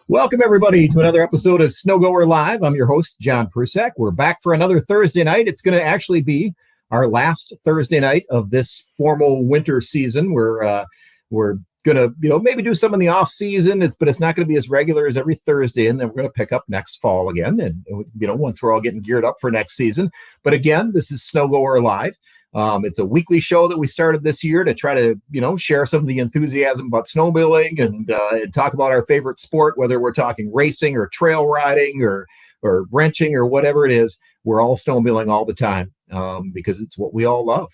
Welcome, everybody, to another episode of Snow Goer Live. I'm your host, John Prusak. We're back for another Thursday night. It's going to actually be our last Thursday night of this formal winter season. We're going to, maybe do some in the off season, but it's not going to be as regular as every Thursday. And then we're going to pick up next fall again. And once we're all getting geared up for next season. But again, this is Snow Goer Live. It's a weekly show that we started this year to try to, share some of the enthusiasm about snowmobiling and talk about our favorite sport, whether we're talking racing or trail riding or wrenching or whatever it is. We're all snowmobiling all the time because it's what we all love.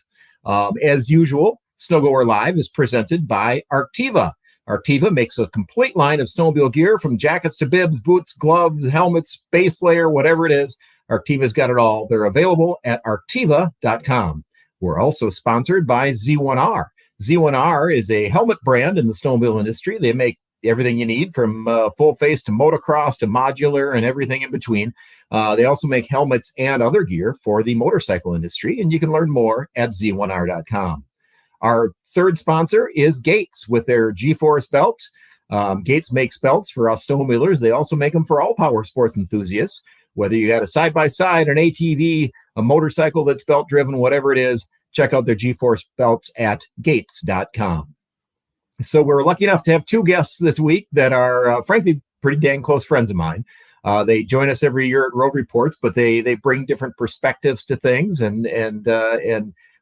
As usual, Snow Goer Live is presented by Arctiva. Arctiva makes a complete line of snowmobile gear from jackets to bibs, boots, gloves, helmets, base layer, whatever it is. Arctiva's got it all. They're available at arctiva.com. We're also sponsored by Z1R. Z1R is a helmet brand in the snowmobile industry. They make everything you need from full face to motocross to modular and everything in between. They also make helmets and other gear for the motorcycle industry, and you can learn more at z1r.com. Our third sponsor is Gates with their G-Force belts. Gates makes belts for us snowmobilers. They also make them for all power sports enthusiasts. Whether you got a side-by-side, an ATV, a motorcycle that's belt-driven, whatever it is, check out their G-Force belts at gates.com. So we're lucky enough to have two guests this week that are, frankly, pretty dang close friends of mine. They join us every year at Road Reports, but they bring different perspectives to things and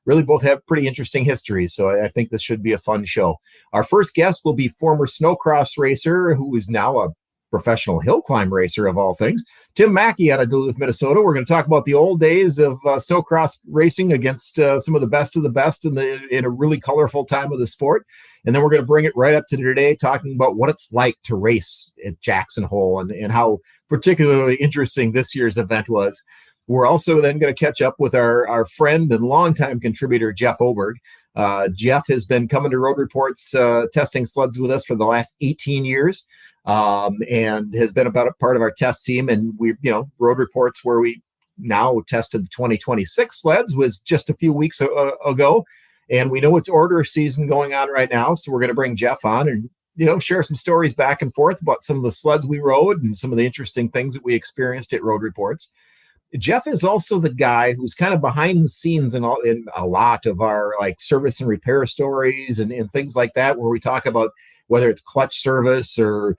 really both have pretty interesting histories. So I think this should be a fun show. Our first guest will be former snowcross racer who is now a professional hill climb racer of all things, Tim Maki out of Duluth, Minnesota. We're going to talk about the old days of snowcross racing against some of the best in a really colorful time of the sport. And then we're going to bring it right up to today, talking about what it's like to race at Jackson Hole and how particularly interesting this year's event was. We're also then going to catch up with our friend and longtime contributor, Jeff Oberg. Jeff has been coming to Road Reports, testing sleds with us for the last 18 years. And has been about a part of our test team. And we, Road Reports, where we now tested the 2026 sleds, was just a few weeks ago. And we know it's order season going on right now. So we're going to bring Jeff on and, share some stories back and forth about some of the sleds we rode and some of the interesting things that we experienced at Road Reports. Jeff is also the guy who's kind of behind the scenes in a lot of our service and repair stories and things like that, where we talk about whether it's clutch service or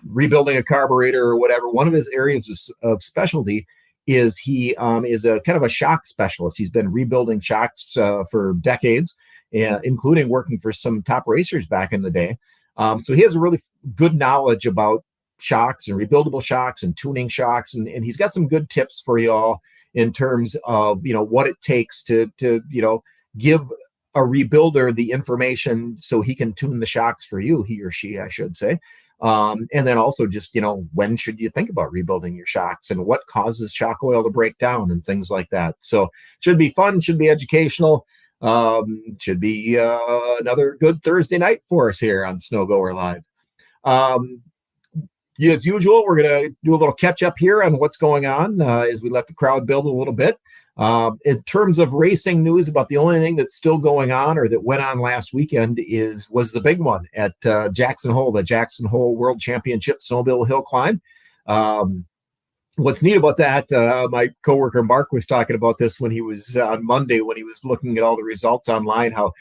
rebuilding a carburetor or whatever. One of his areas of specialty is he is a kind of a shock specialist. He's been rebuilding shocks for decades, including working for some top racers back in the day. So he has a really good knowledge about shocks and rebuildable shocks and tuning shocks. And he's got some good tips for you all in terms of, what it takes to give a rebuilder the information so he can tune the shocks for you, he or she, I should say. And then also just, when should you think about rebuilding your shocks and what causes shock oil to break down and things like that. So should be fun, should be educational, should be another good Thursday night for us here on Snow Goer Live. As usual, we're going to do a little catch up here on what's going on as we let the crowd build a little bit. In terms of racing news, about the only thing that's still going on or that went on last weekend was the big one at Jackson Hole, the Jackson Hole World Championship Snowmobile Hill Climb. What's neat about that, my coworker Mark was talking about this when he was on Monday, when he was looking at all the results online, how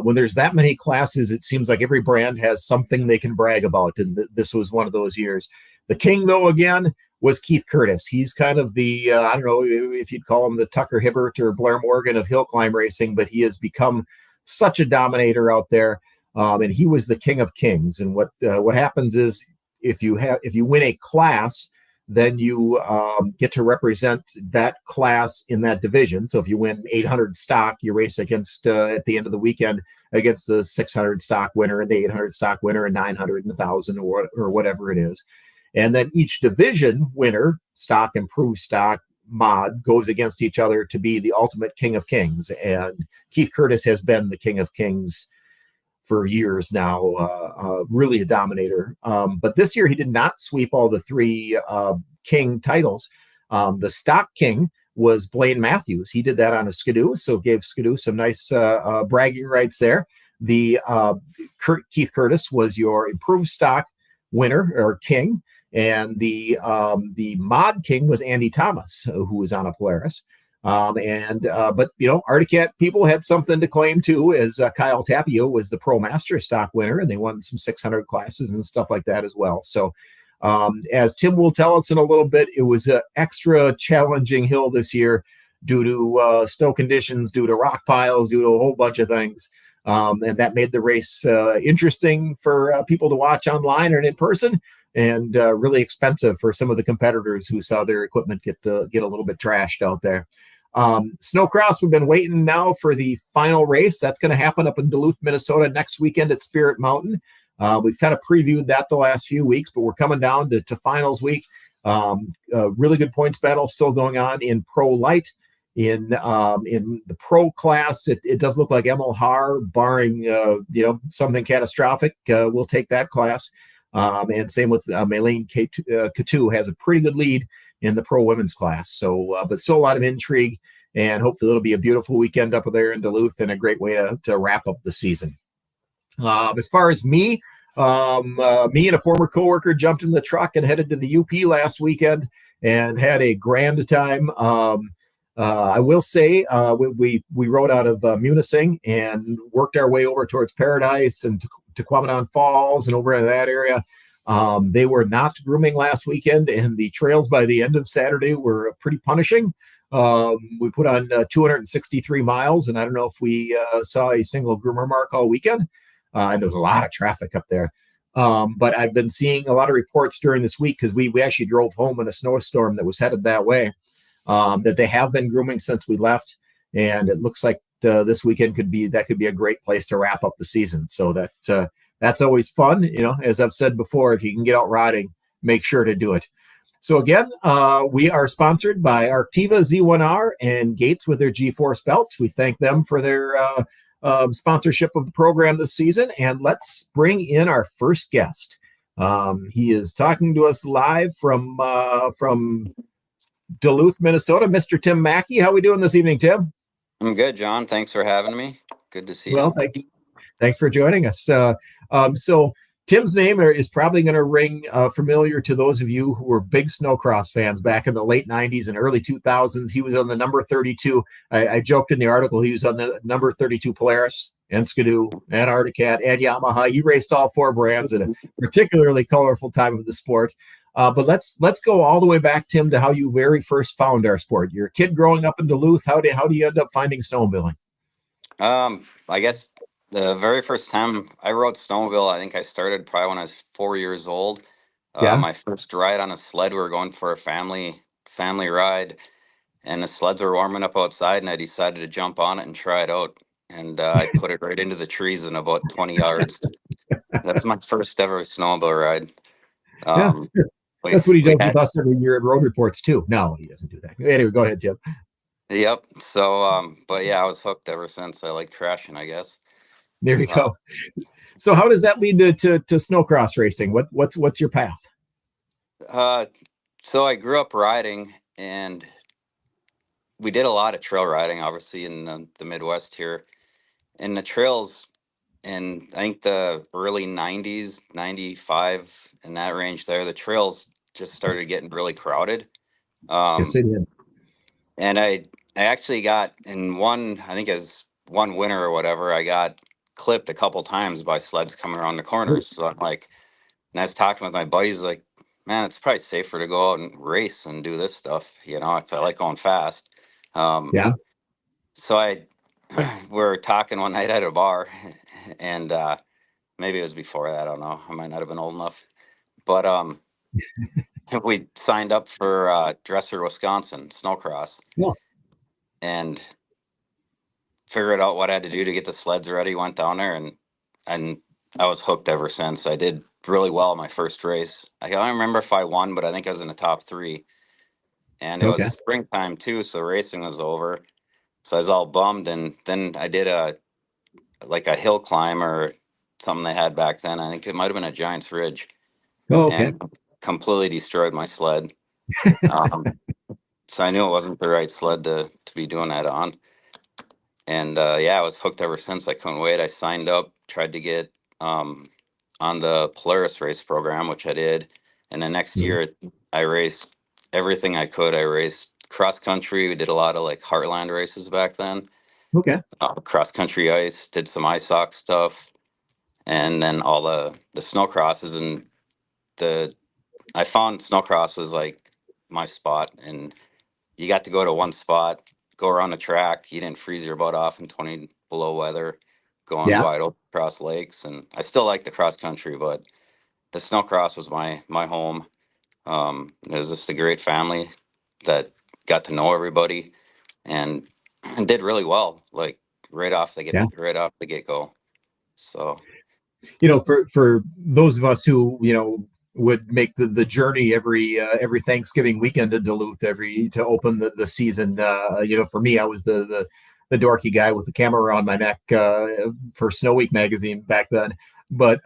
when there's that many classes, it seems like every brand has something they can brag about. And this was one of those years. The king, though, again, was Keith Curtis. He's kind of the, I don't know if you'd call him the Tucker Hibbert or Blair Morgan of hill climb racing, but he has become such a dominator out there. And he was the king of kings. And what happens is if you win a class, then you get to represent that class in that division. So if you win 800 stock, you race against, at the end of the weekend, against the 600 stock winner and the 800 stock winner and 900 and 1,000 or whatever it is. And then each division winner, stock, improved stock, mod, goes against each other to be the ultimate king of kings. And Keith Curtis has been the king of kings for years now, really a dominator. But this year he did not sweep all the three king titles. The stock king was Blaine Matthews. He did that on a Skidoo, so gave Skidoo some nice bragging rights there. The Keith Curtis was your improved stock winner or king, and the mod king was Andy Thomas, who was on a Polaris. But Arctic Cat people had something to claim too, as Kyle Tapio was the Pro Master Stock winner, and they won some 600 classes and stuff like that as well. So, as Tim will tell us in a little bit, it was an extra challenging hill this year due to snow conditions, due to rock piles, due to a whole bunch of things. And that made the race interesting for people to watch online and in person, and really expensive for some of the competitors who saw their equipment get a little bit trashed out there. Snowcross, we've been waiting now for the final race. That's going to happen up in Duluth, Minnesota next weekend at Spirit Mountain. We've kind of previewed that the last few weeks, but we're coming down to finals week. Really good points battle still going on in Pro Light. In the pro class, it does look like Emil Haar, barring something catastrophic, will take that class. And same with Maylene Coutu has a pretty good lead in the pro women's class. So, but still a lot of intrigue, and hopefully it'll be a beautiful weekend up there in Duluth and a great way to wrap up the season. As far as me and a former coworker jumped in the truck and headed to the UP last weekend and had a grand time. I will say we rode out of Munising and worked our way over towards Paradise and to Quamanon Falls and over in that area. They were not grooming last weekend, and the trails by the end of Saturday were pretty punishing. We put on 263 miles, and I don't know if we saw a single groomer mark all weekend. And there was a lot of traffic up there. But I've been seeing a lot of reports during this week, because we actually drove home in a snowstorm that was headed that way, that they have been grooming since we left. And it looks like this weekend could be a great place to wrap up the season. So that's always fun. As I've said before, if you can get out riding, make sure to do it. So again, we are sponsored by Arctiva Z1R and Gates with their G-Force belts. We thank them for their sponsorship of the program this season. And let's bring in our first guest. He is talking to us live from Duluth, Minnesota, Mr. Tim Maki. How are we doing this evening, Tim? I'm good, John. Thanks for having me. Good to see you. Well, thanks for joining us. So Tim's name is probably going to ring familiar to those of you who were big snowcross fans back in the late 90s and early 2000s. He was on the number 32. I joked in the article he was on the number 32 Polaris and Skidoo and Arctic Cat and Yamaha. He raced all four brands at a particularly colorful time of the sport. But let's go all the way back, Tim, to how you very first found our sport. You're a kid growing up in Duluth. How do you end up finding snowmobiling? I guess the very first time I rode snowmobile, I think I started probably when I was 4 years old. Yeah. My first ride on a sled, we were going for a family ride, and the sleds were warming up outside, and I decided to jump on it and try it out. And I put it right into the trees in about 20 yards. That's my first ever snowmobile ride. Yeah. That's what he does with us every year at Road Reports too. No, he doesn't do that. Anyway, go ahead, Tim. Yep. So, but yeah, I was hooked ever since. I like crashing, I guess. There you go. So how does that lead to snowcross racing? What's your path? So I grew up riding, and we did a lot of trail riding, obviously, in the Midwest here. And the trails, in I think the early 90s, 95, in that range there, the trails just started getting really crowded. Yes, it did. And I actually got in one, I think as one winter or whatever, I got clipped a couple times by sleds coming around the corners. So I'm like, and I was talking with my buddies, like, man, it's probably safer to go out and race and do this stuff, if I like going fast. Yeah. So we were talking one night at a bar, and maybe it was before that, I don't know. I might not have been old enough. But we signed up for Dresser, Wisconsin, snowcross. Yeah. And figured out what I had to do to get the sleds ready, went down there, and I was hooked ever since. I did really well in my first race. I don't remember if I won, but I think I was in the top 3. And it was springtime too, so racing was over. So I was all bummed, and then I did a hill climb or something they had back then. I think it might have been a Giant's Ridge. Oh, okay. And completely destroyed my sled. So I knew it wasn't the right sled to be doing that on. And I was hooked ever since. I couldn't wait. I signed up, tried to get on the Polaris race program, which I did. And the next Mhm. year, I raced everything I could. I raced cross country. We did a lot of like Heartland races back then. Okay. Cross country ice, did some ice sock stuff, and then all the snow crosses. And the I found snowcross was like my spot, and you got to go to one spot, go around the track. You didn't freeze your butt off in 20 below weather, going Yeah. wide open across lakes. And I still like the cross country, but the snowcross was my home. It was just a great family that got to know everybody and, and did really well, like Yeah. right off the get go. So For those of us who would make the journey every Thanksgiving weekend to Duluth every to open the season. For me, I was the dorky guy with the camera around my neck for Snow Week magazine back then. But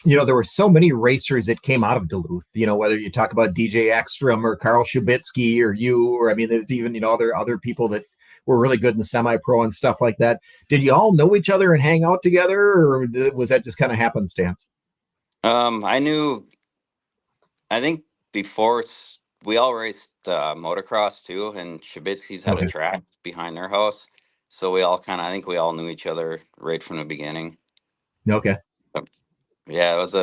there were so many racers that came out of Duluth. Whether you talk about DJ Ekstrom or Carl Shubitsky or you, or I mean, there's even other people that were really good in the semi-pro and stuff like that. Did you all know each other and hang out together, or was that just kind of happenstance? I knew, I think before we all raced motocross too, and Shibitsky's had a Okay. track behind their house. So we all I think we all knew each other right from the beginning. Okay. Yeah, it was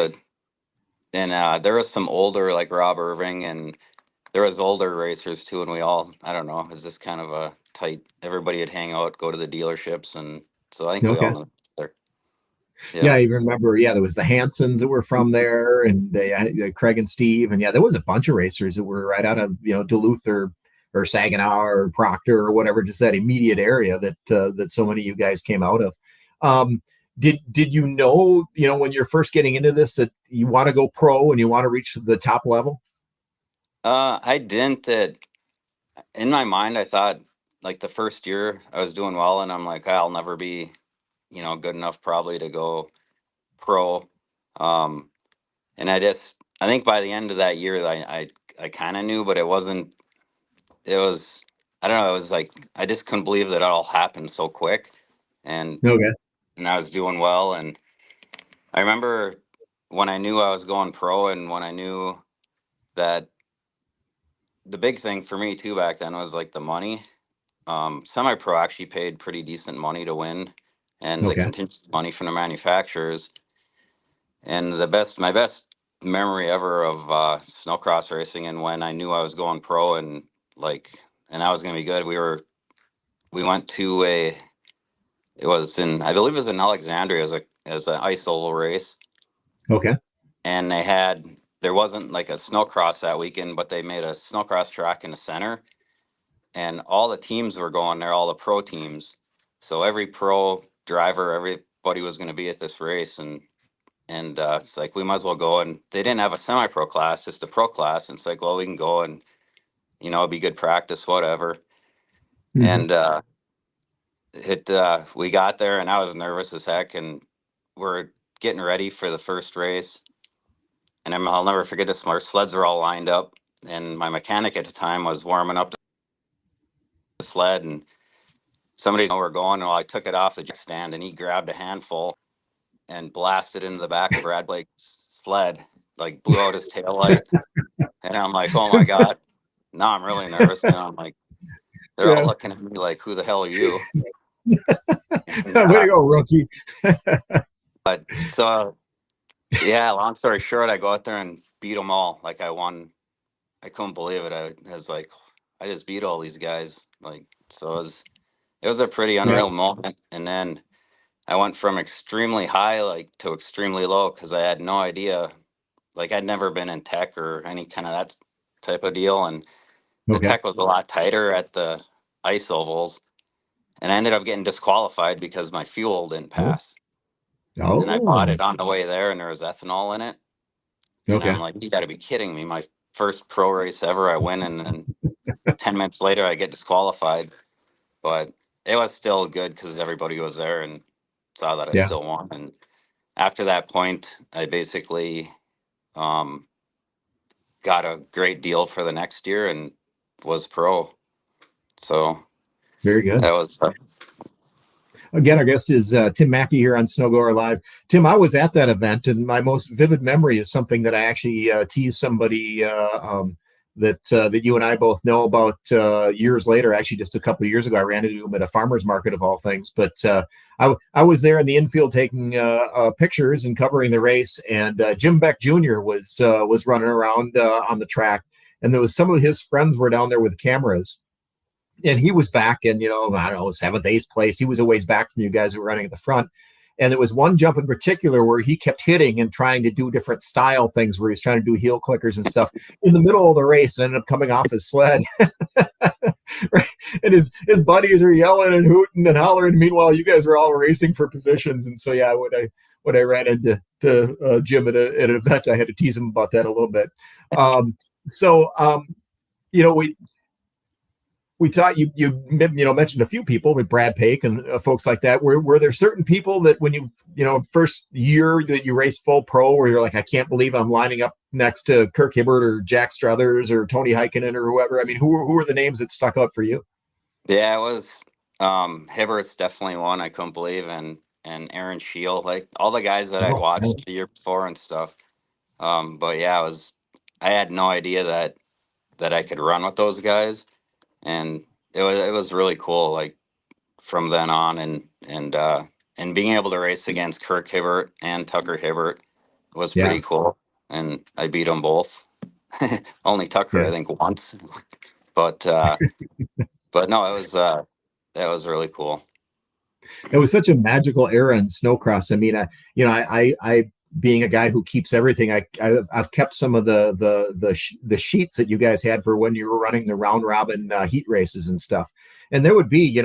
and there was some older like Rob Irving, and there was older racers too, and we all, I don't know, it was just kind of a tight, everybody would hang out, go to the dealerships, and so I think we all Okay. knew each other. Yeah, Yep. I even remember. Yeah, there was the Hansons that were from there, and Craig and Steve, and yeah, there was a bunch of racers that were right out of Duluth or Saginaw or Proctor or whatever, just that immediate area that so many of you guys came out of. Um, did when you're first getting into this that you want to go pro and you want to reach the top level? I didn't. In my mind, I thought like the first year I was doing well, and I'm like, I'll never be, good enough probably to go pro. Um, and I think by the end of that year, I kind of knew, but it wasn't. It was, I don't know. It was like I just couldn't believe that it all happened so quick, and Okay. and I was doing well. And I remember when I knew I was going pro, and when I knew that the big thing for me too back then was like the money. Semi-pro actually paid pretty decent money to win, and the Okay. contingency money from the manufacturers. And my best memory ever of snowcross racing, and when I knew I was going pro and like, and I was going to be good, we went to it was in, I believe it was in Alexandria as an ice oval race, Okay. and there wasn't like a snowcross that weekend, but they made a snowcross track in the center, and all the teams were going there, all the pro teams. So every pro driver, everybody was going to be at this race, and it's like we might as well go. And they didn't have a semi-pro class, just a pro class. And it's like, well, we can go, and it'd be good practice, whatever. Hmm. And we got there, and I was nervous as heck, and we're getting ready for the first race. And I'll never forget this. Our sleds were all lined up, and my mechanic at the time was warming up the sled, and somebody know we're going. Well, I took it off the jack stand, and he grabbed a handful and blasted into the back of Brad Blake's sled, like blew out his tail light. And I'm like, oh my God. Now I'm really nervous. And I'm like, they're all Yeah. looking at me like, who the hell are you? And Way to go, rookie. but so yeah, long story short, I go out there and beat them all. Like I won. I couldn't believe it. I was like, I just beat all these guys. Like, so it was a pretty Yeah. unreal moment. And then I went from extremely high like to extremely low because I had no idea. Like I'd never been in tech or any kind of that type of deal, and the Okay. tech was a lot tighter at the ice ovals, and I ended up getting disqualified because my fuel didn't Oh. pass. And I bought Oh. it on the way there, and there was ethanol in it, and I'm Okay. like, you got to be kidding me! My first pro race ever, I win, and then 10 minutes later, I get disqualified. But it was still good because everybody was there and saw that I Yeah. still won. And after that point, I basically um, got a great deal for the next year and was pro. So Very good. that was Again, our guest is Tim Maki here on Snow Goer Live. Tim, I was at that event, and my most vivid memory is something that I actually teased somebody that you and I both know about years later. Actually, just a couple of years ago, I ran into him at a farmer's market of all things. But I was there in the infield taking pictures and covering the race, and Jim Beck Jr. was running around on the track, and there was some of his friends were down there with cameras. And he was back in, I don't know, seventh, eighth place. He was a ways back from you guys who were running at the front. And there was one jump in particular where he kept hitting and trying to do different style things where he's trying to do heel clickers and stuff in the middle of the race and ended up coming off his sled. Right? And his buddies are yelling and hooting and hollering. Meanwhile, you guys were all racing for positions. And so, yeah, when I ran into Jim at an event, I had to tease him about that a little bit. We taught you mentioned a few people with Brad Pake and folks like that. Were there certain people that when you first year that you raced full pro where you're like, I can't believe I'm lining up next to Kirk Hibbert or Jack Struthers or Tony Heikkinen or whoever? I mean, who were the names that stuck out for you? Yeah, it was Hibbert's definitely one I couldn't believe, and Aaron Scheel, like all the guys that I watched the year before and stuff. But yeah, I had no idea that I could run with those guys, and it was really cool. Like from then on, and being able to race against Kirk Hibbert and Tucker Hibbert was Yeah, pretty cool, and I beat them both. Only Tucker, I yeah. think, once, but no, that was really cool. It was such a magical era in snowcross. I mean, I being a guy who keeps everything, I've kept some of the sheets that you guys had for when you were running the round robin heat races and stuff, and there would be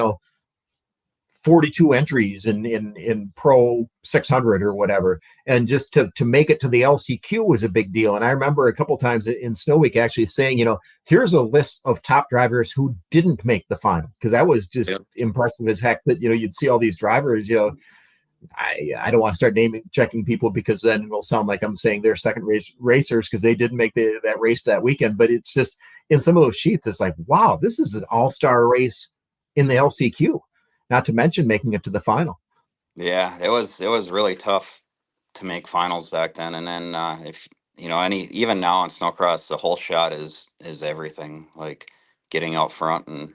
42 entries in Pro 600 or whatever, and just to make it to the LCQ was a big deal. And I remember a couple times in Snow Week actually saying, here's a list of top drivers who didn't make the final, because that was just impressive as heck. That you'd see all these drivers. I don't want to start naming checking people because then it'll sound like I'm saying they're second racers because they didn't make that race that weekend. But it's just in some of those sheets, it's like, wow, this is an all-star race in the LCQ. Not to mention making it to the final. Yeah, it was really tough to make finals back then. And then if even now in snowcross, the whole shot is everything. Like getting out front, and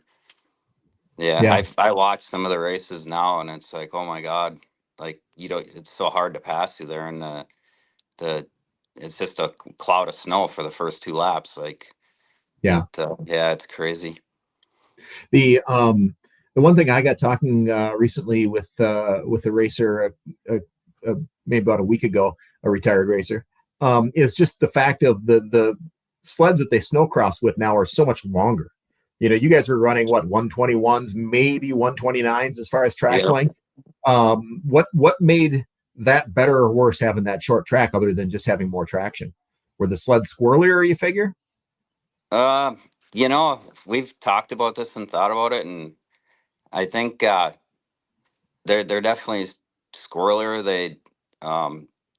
Yeah. I watch some of the races now, and it's like, oh my God, like it's so hard to pass through there, and the it's just a cloud of snow for the first two laps. Like Yeah. it's crazy. The one thing I got talking recently with a racer, maybe about a week ago, a retired racer, is just the fact of the sleds that they snowcross with now are so much longer. You guys are running what 121s, maybe 129s as far as track length. What made that better or worse having that short track other than just having more traction? Were the sleds squirrelier, you figure? We've talked about this and thought about it, and I think they're definitely squirrelier.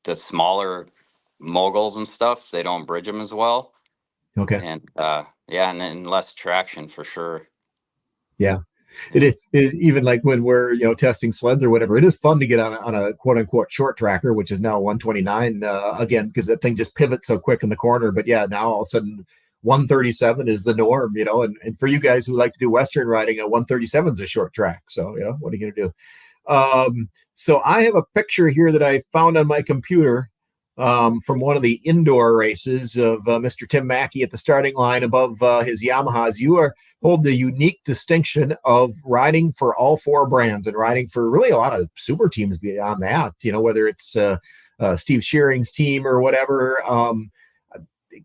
The smaller moguls and stuff, they don't bridge them as well, Okay. and and less traction for sure. Yeah. It is even like when we're testing sleds or whatever. It is fun to get on a quote unquote short tracker, which is now 129 again because that thing just pivots so quick in the corner. But yeah, now all of a sudden 137 is the norm, and for you guys who like to do Western riding, a 137 is a short track. So what are you going to do? So I have a picture here that I found on my computer from one of the indoor races of Mr. Tim Maki at the starting line above his Yamahas. You hold the unique distinction of riding for all four brands and riding for really a lot of super teams beyond that, whether it's Steve Shearing's team or whatever.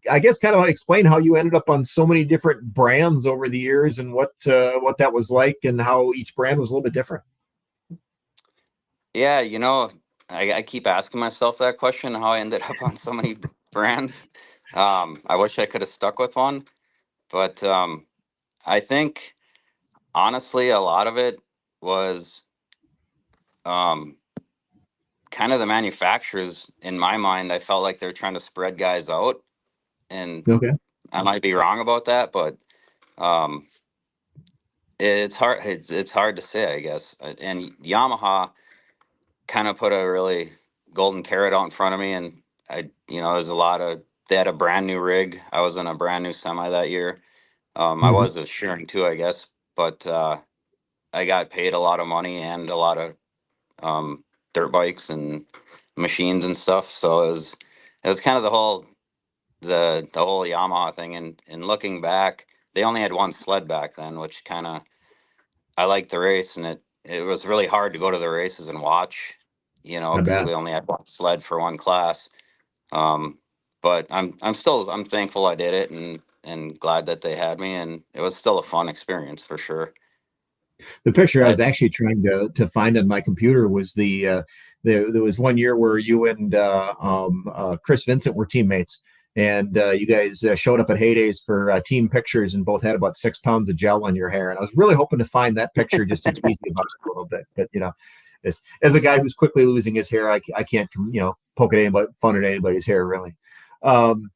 I guess kind of explain how you ended up on so many different brands over the years and what that was like and how each brand was a little bit different. Yeah, I keep asking myself that question, how I ended up on so many brands. I wish I could have stuck with one, but I think honestly, a lot of it was um, kind of the manufacturers. In my mind, I felt like they're trying to spread guys out, and Okay. I might be wrong about that, but um, it's hard. It's hard to say, I guess. And Yamaha kind of put a really golden carrot out in front of me, and there's a lot of. They had a brand new rig. I was in a brand new semi that year. I Mhm. was a sharing too, I guess, but I got paid a lot of money and a lot of dirt bikes and machines and stuff. So it was kind of the whole Yamaha thing. And looking back, they only had one sled back then, which kind of I liked the race, and it was really hard to go to the races and watch, I because bet. we only had one sled for one class. Um, but I'm thankful I did it, and glad that they had me, and it was still a fun experience for sure. The picture I I was actually trying to find on my computer was there was one year where you and Chris Vincent were teammates, and you guys showed up at Heydays for team pictures, and both had about 6 pounds of gel on your hair. And I was really hoping to find that picture just to tease you about it a little bit, but as a guy who's quickly losing his hair, I can't poke at anybody, fun at anybody's hair really. Um,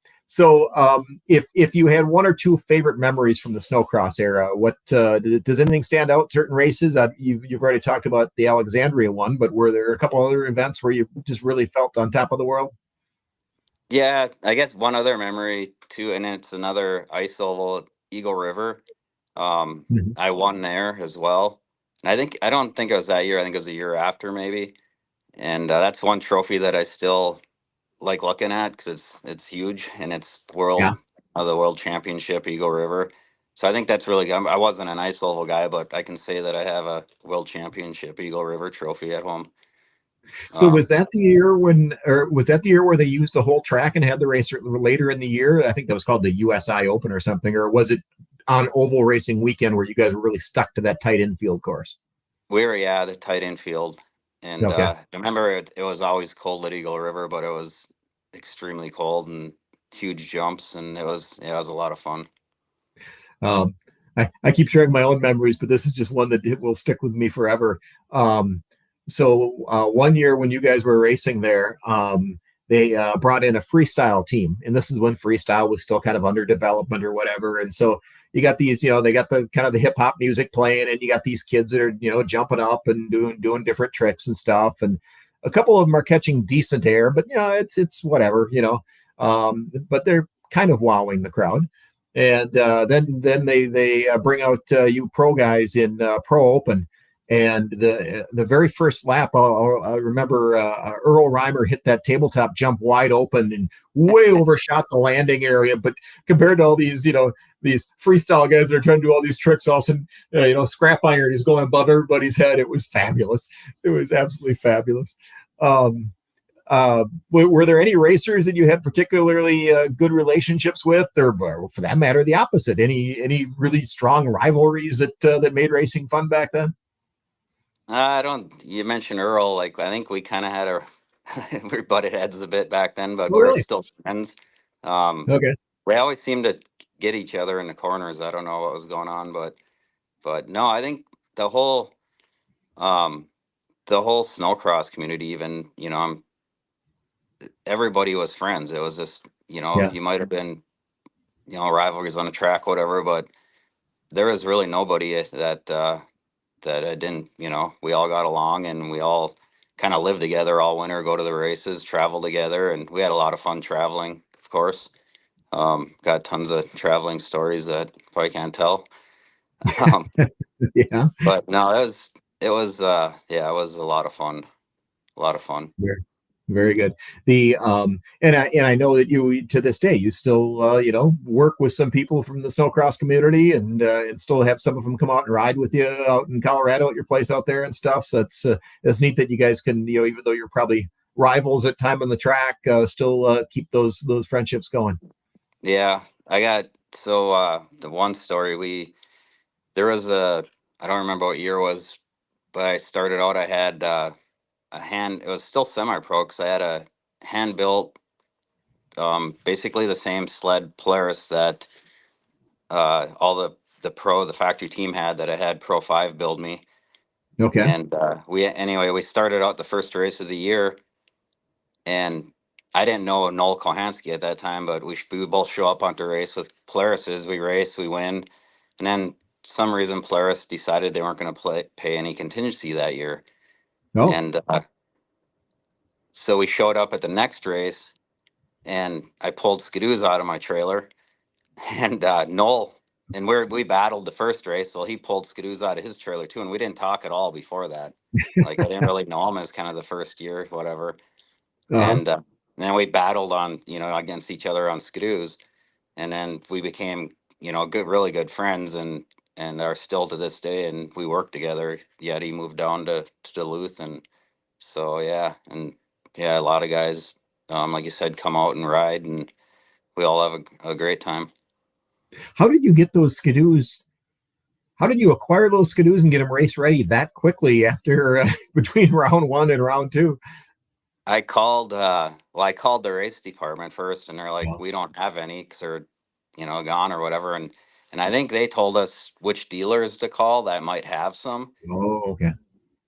if you had one or two favorite memories from the snowcross era, what does anything stand out? Certain races, you've already talked about the Alexandria one, but were there a couple other events where you just really felt on top of the world? Yeah, I guess one other memory too, and it's another ice oval at Eagle River. Mhm. I won there as well. And I don't think it was that year. I think it was a year after maybe. And that's one trophy that I still like looking at because it's huge, and it's Yeah. the world championship Eagle River. So I think that's really good. I wasn't an ice oval guy, but I can say that I have a world championship Eagle River trophy at home. So Um, was that the year or was that the year where they used the whole track and had the race later in the year? I think that was called the USI Open or something, or was it on oval racing weekend where you guys were really stuck to that tight infield course? we were, yeah, the tight end field, and Okay. I remember it was always cold at Eagle River, but it was extremely cold and huge jumps, and it was a lot of fun. Um, I keep sharing my own memories, but this is just one that will stick with me forever. One year when you guys were racing there, they brought in a freestyle team, and this is when freestyle was still kind of under development or whatever. And so you got these, they got the kind of the hip hop music playing, and you got these kids that are jumping up and doing different tricks and stuff. And a couple of them are catching decent air, but it's whatever. But they're kind of wowing the crowd. And then they bring out you pro guys in pro open, and the very first lap, I remember Earl Reimer hit that tabletop jump wide open and way overshot the landing area. But compared to all these freestyle guys that are trying to do all these tricks, also scrap iron is going above everybody's head. It was fabulous. It was absolutely fabulous. Um, were there any racers that you had particularly good relationships with, or for that matter, the opposite? Any really strong rivalries that made racing fun back then? I don't. You mentioned Earl. Like I think we kind of had a we butted heads a bit back then, but Oh, we were really? still friends. Um, Okay. we always seemed to get each other in the corners. I don't know what was going on, but no, I think the whole um, the whole snowcross community, even everybody was friends. It was just Yeah. you might have been rivalries on the track, whatever, but there was really nobody that I didn't, we all got along, and we all kind of lived together all winter, go to the races, travel together, and we had a lot of fun traveling, of course. Got tons of traveling stories that probably can't tell. Um, Yeah. but no, yeah, it was a lot of fun. A lot of fun. Very, very good. The and I know that you to this day you still work with some people from the snowcross community, and still have some of them come out and ride with you out in Colorado at your place out there and stuff. So it's neat that you guys can, even though you're probably rivals at time on the track, still keep those friendships going. Yeah, I got so the one story there was I don't remember what year it was, but I started out. I had a hand. It was still semi-pro because I had a hand built, basically the same sled Polaris that all the factory team had that I had Pro 5 build me. Okay. And we started out the first race of the year, and I didn't know Noel Kohansky at that time, but we both show up onto race with Polarises. We race, we win, and then some reason Polaris decided they weren't going to pay any contingency that year, Oh, and so we showed up at the next race, and I pulled skidoos out of my trailer, and Noel, and we battled the first race. Well, he pulled skidoos out of his trailer too, and we didn't talk at all before that. Like I didn't really know him as kind of the first year, whatever. uh-huh. And then we battled on, against each other on skidoos, and then we became, good, really good friends, and are still to this day. And we work together. Yet he moved down to Duluth, and so yeah, and yeah, a lot of guys, like you said, come out and ride, and we all have a great time. How did you get those skidoos? How did you acquire those skidoos and get them race ready that quickly after between round one and round two? I called the race department first, and they're like, Oh, we don't have any because they're, gone or whatever. And I think they told us which dealers to call that might have some. oh, okay.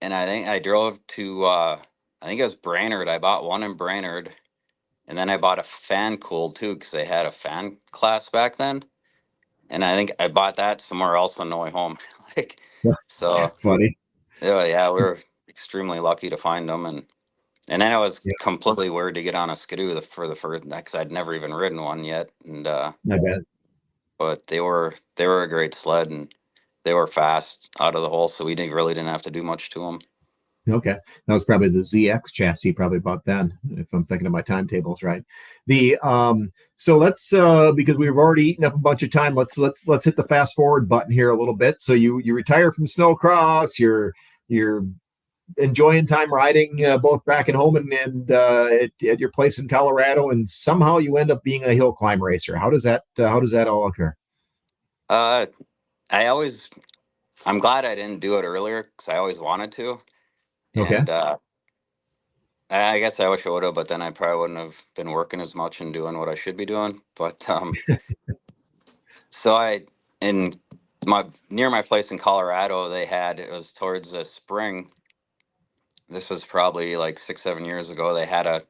And I think I drove to, I think it was Brainerd. I bought one in Brainerd, and then I bought a fan cool too because they had a fan class back then. And I think I bought that somewhere else on the way home. like, so Funny. yeah, we were extremely lucky to find them. And then I was Yeah, completely weird to get on a skidoo for the first, because I'd never even ridden one yet. And I bet. but they were a great sled, and they were fast out of the hole, so we didn't have to do much to them. Okay, that was probably the ZX chassis, probably about then, if I'm thinking of my timetables right. The so let's because we've already eaten up a bunch of time. Let's hit the fast forward button here a little bit. So you retire from snowcross. You're enjoying time riding both back at home and at your place in Colorado, and somehow you end up being a hill climb racer. How does that all occur? Uh, I always I'm glad I didn't do it earlier because I always wanted to, Okay. and I guess I wish I would have, but then I probably wouldn't have been working as much and doing what I should be doing. But so I in my near my place in Colorado, it was towards the spring. This was probably like 6, 7 years ago. They had a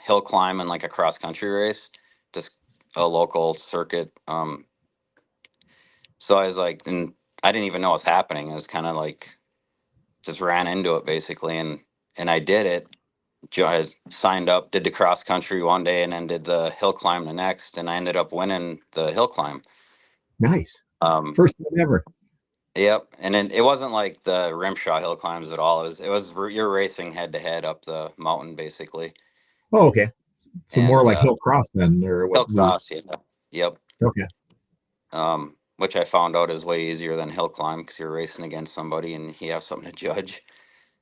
hill climb and like a cross country race, just a local circuit. So I was like, and I didn't even know what was happening. It was kind of like just ran into it basically, and I did it. I signed up, did the cross country one day, and then did the hill climb the next, and I ended up winning the hill climb. Nice. Um, First time ever. yep, and then it wasn't like the Rimshaw hill climbs at all. You're racing head to head up the mountain basically, Oh, okay. So more and like hill cross then, or what hill we? cross, yeah, yep. Okay. Which I found out is way easier than hill climb because you're racing against somebody and you have something to judge.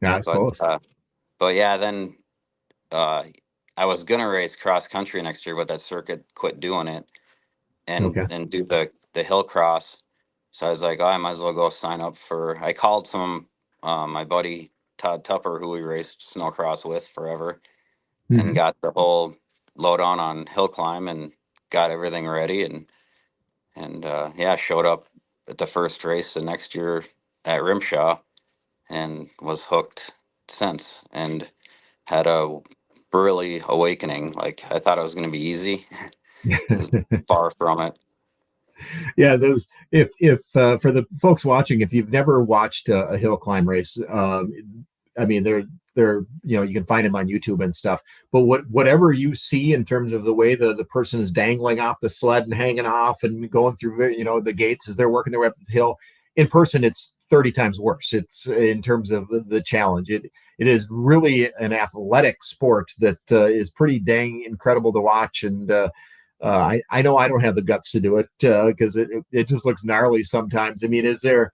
Yeah, I But suppose. but yeah, then uh, I was gonna race cross country next year, but that circuit quit doing it Okay. and do the hill cross. So I was like, oh, I might as well go sign up for. I called my buddy Todd Tupper, who we raced snowcross with forever, and Hmm. got the whole lowdown on hill climb and got everything ready and yeah, showed up at the first race the next year at Rimshaw and was hooked since and had a really awakening. Like I thought it was going to be easy. It was far from it. Yeah, those. If for the folks watching, if you've never watched a hill climb race, I mean, they're you can find them on YouTube and stuff. But whatever you see in terms of the way the person is dangling off the sled and hanging off and going through the gates as they're working their way up the hill, in person it's 30 times worse. It's in terms of the challenge. It is really an athletic sport that is pretty dang incredible to watch and. I know I don't have the guts to do it because it just looks gnarly sometimes. I mean, is there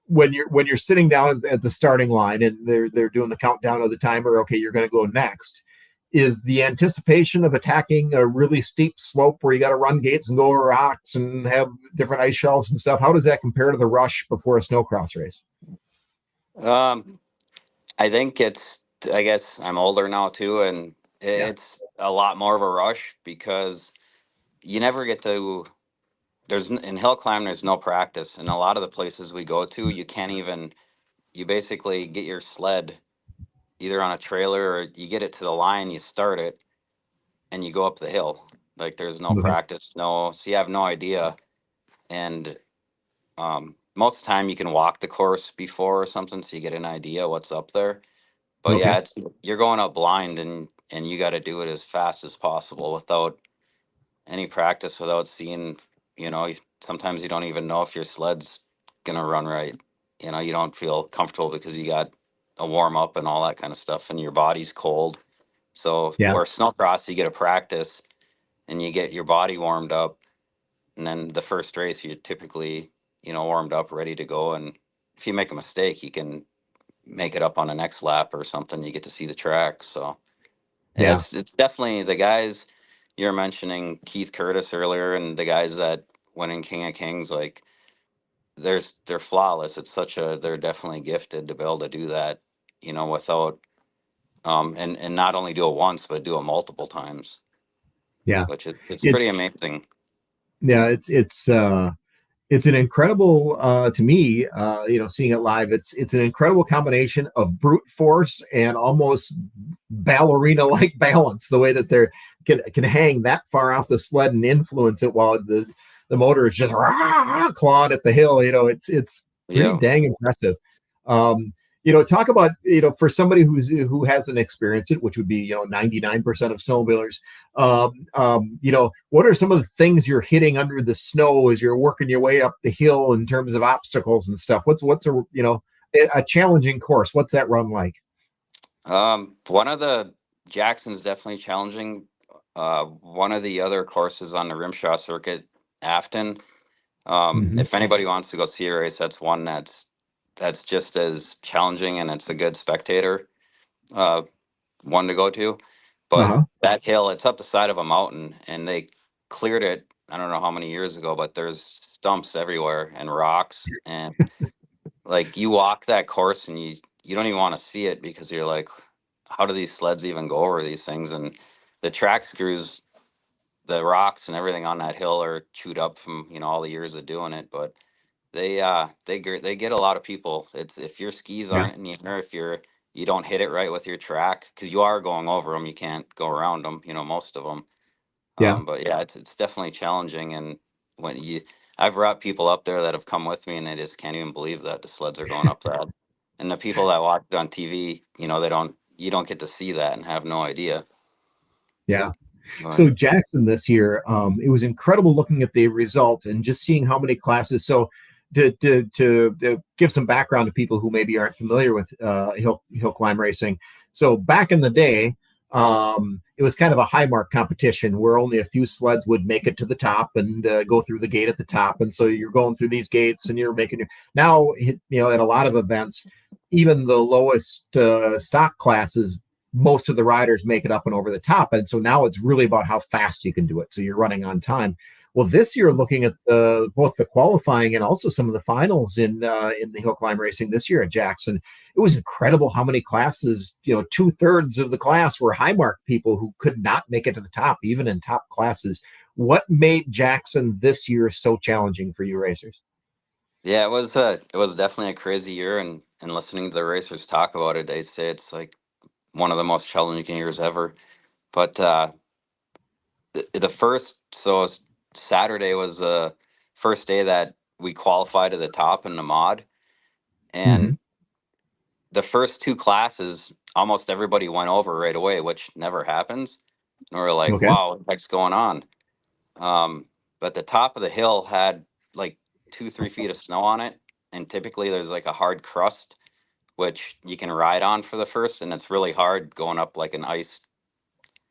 when you're sitting down at the starting line and they're doing the countdown of the timer? Okay, you're going to go next. Is the anticipation of attacking a really steep slope where you got to run gates and go over rocks and have different ice shelves and stuff? How does that compare to the rush before a snowcross race? Um, I think I guess I'm older now too, and Yeah. it's a lot more of a rush because you never get to. In hill climb, there's no practice, and a lot of the places we go to, you can't even. You basically get your sled either on a trailer or you get it to the line, you start it, and you go up the hill. Like there's no Okay. practice, no, so you have no idea. And Most of the time you can walk the course before or something, so you get an idea what's up there. But Okay. yeah, it's you're going up blind, and you got to do it as fast as possible without any practice, without seeing. Sometimes you don't even know if your sled's gonna run right. You don't feel comfortable because you got a warm up and all that kind of stuff, and your body's cold. So, Yeah. where snowcross, you get a practice and you get your body warmed up, and then the first race, you typically, warmed up, ready to go. And if you make a mistake, you can make it up on the next lap or something. You get to see the track. So, yeah, Yeah. it's definitely the guys you're mentioning, Keith Curtis earlier, and the guys that went in King of Kings, like they're flawless. They're definitely gifted to be able to do that, without and not only do it once, but do it multiple times, Yeah. which it's It's pretty amazing. yeah. It's an incredible to me seeing it live. It's an incredible combination of brute force and almost ballerina like balance, the way that they're can hang that far off the sled and influence it while the motor is just clawing at the hill. It's pretty Yeah. dang impressive. um Talk about, for somebody who hasn't experienced it, which would be 99% of snowmobilers. What are some of the things you're hitting under the snow as you're working your way up the hill in terms of obstacles and stuff? What's a challenging course? What's that run like? One of the Jackson's definitely challenging. One of the other courses on the Rimshaw circuit, Afton. Hmm. If anybody wants to go see a race, that's one that's just as challenging, and it's a good spectator uh, one to go to. But Uh-huh. that hill, it's up the side of a mountain, and they cleared it. I don't know how many years ago, but there's stumps everywhere and rocks, and like you walk that course, and you don't even want to see it because you're like, how do these sleds even go over these things? And the track screws, the rocks and everything on that hill are chewed up from all the years of doing it. But they get a lot of people. It's if your skis Yeah. aren't in the air, if you don't hit it right with your track, because you are going over them, you can't go around them, most of them. Yeah. But yeah, it's definitely challenging. And when I've brought people up there that have come with me, and they just can't even believe that the sleds are going up that. And the people that watch it on TV, you don't get to see that and have no idea. Yeah. But So Jackson this year, it was incredible looking at the results and just seeing how many classes. So to give some background to people who maybe aren't familiar with hill climb racing. So back in the day, it was kind of a high mark competition where only a few sleds would make it to the top and go through the gate at the top. And so you're going through these gates and you're making now, at a lot of events, even the lowest stock classes, most of the riders make it up and over the top. And so now it's really about how fast you can do it. So you're running on time. Well, this year, looking at both the qualifying and also some of the finals in the hill climb racing this year at Jackson, it was incredible how many classes. 2/3 of the class were high mark people who could not make it to the top, even in top classes. What made Jackson this year so challenging for you racers? yeah, it was definitely a crazy year. And listening to the racers talk about it, they say it's like one of the most challenging years ever. But the first, Saturday was the first day that we qualified to the top in the mod. Hmm. And the first two classes, almost everybody went over right away, which never happens. And we're like, Okay. wow, what the heck's going on? Um, but the top of the hill had like 2, 3 feet of snow on it. And typically there's like a hard crust, which you can ride on for the first. And it's really hard going up like an ice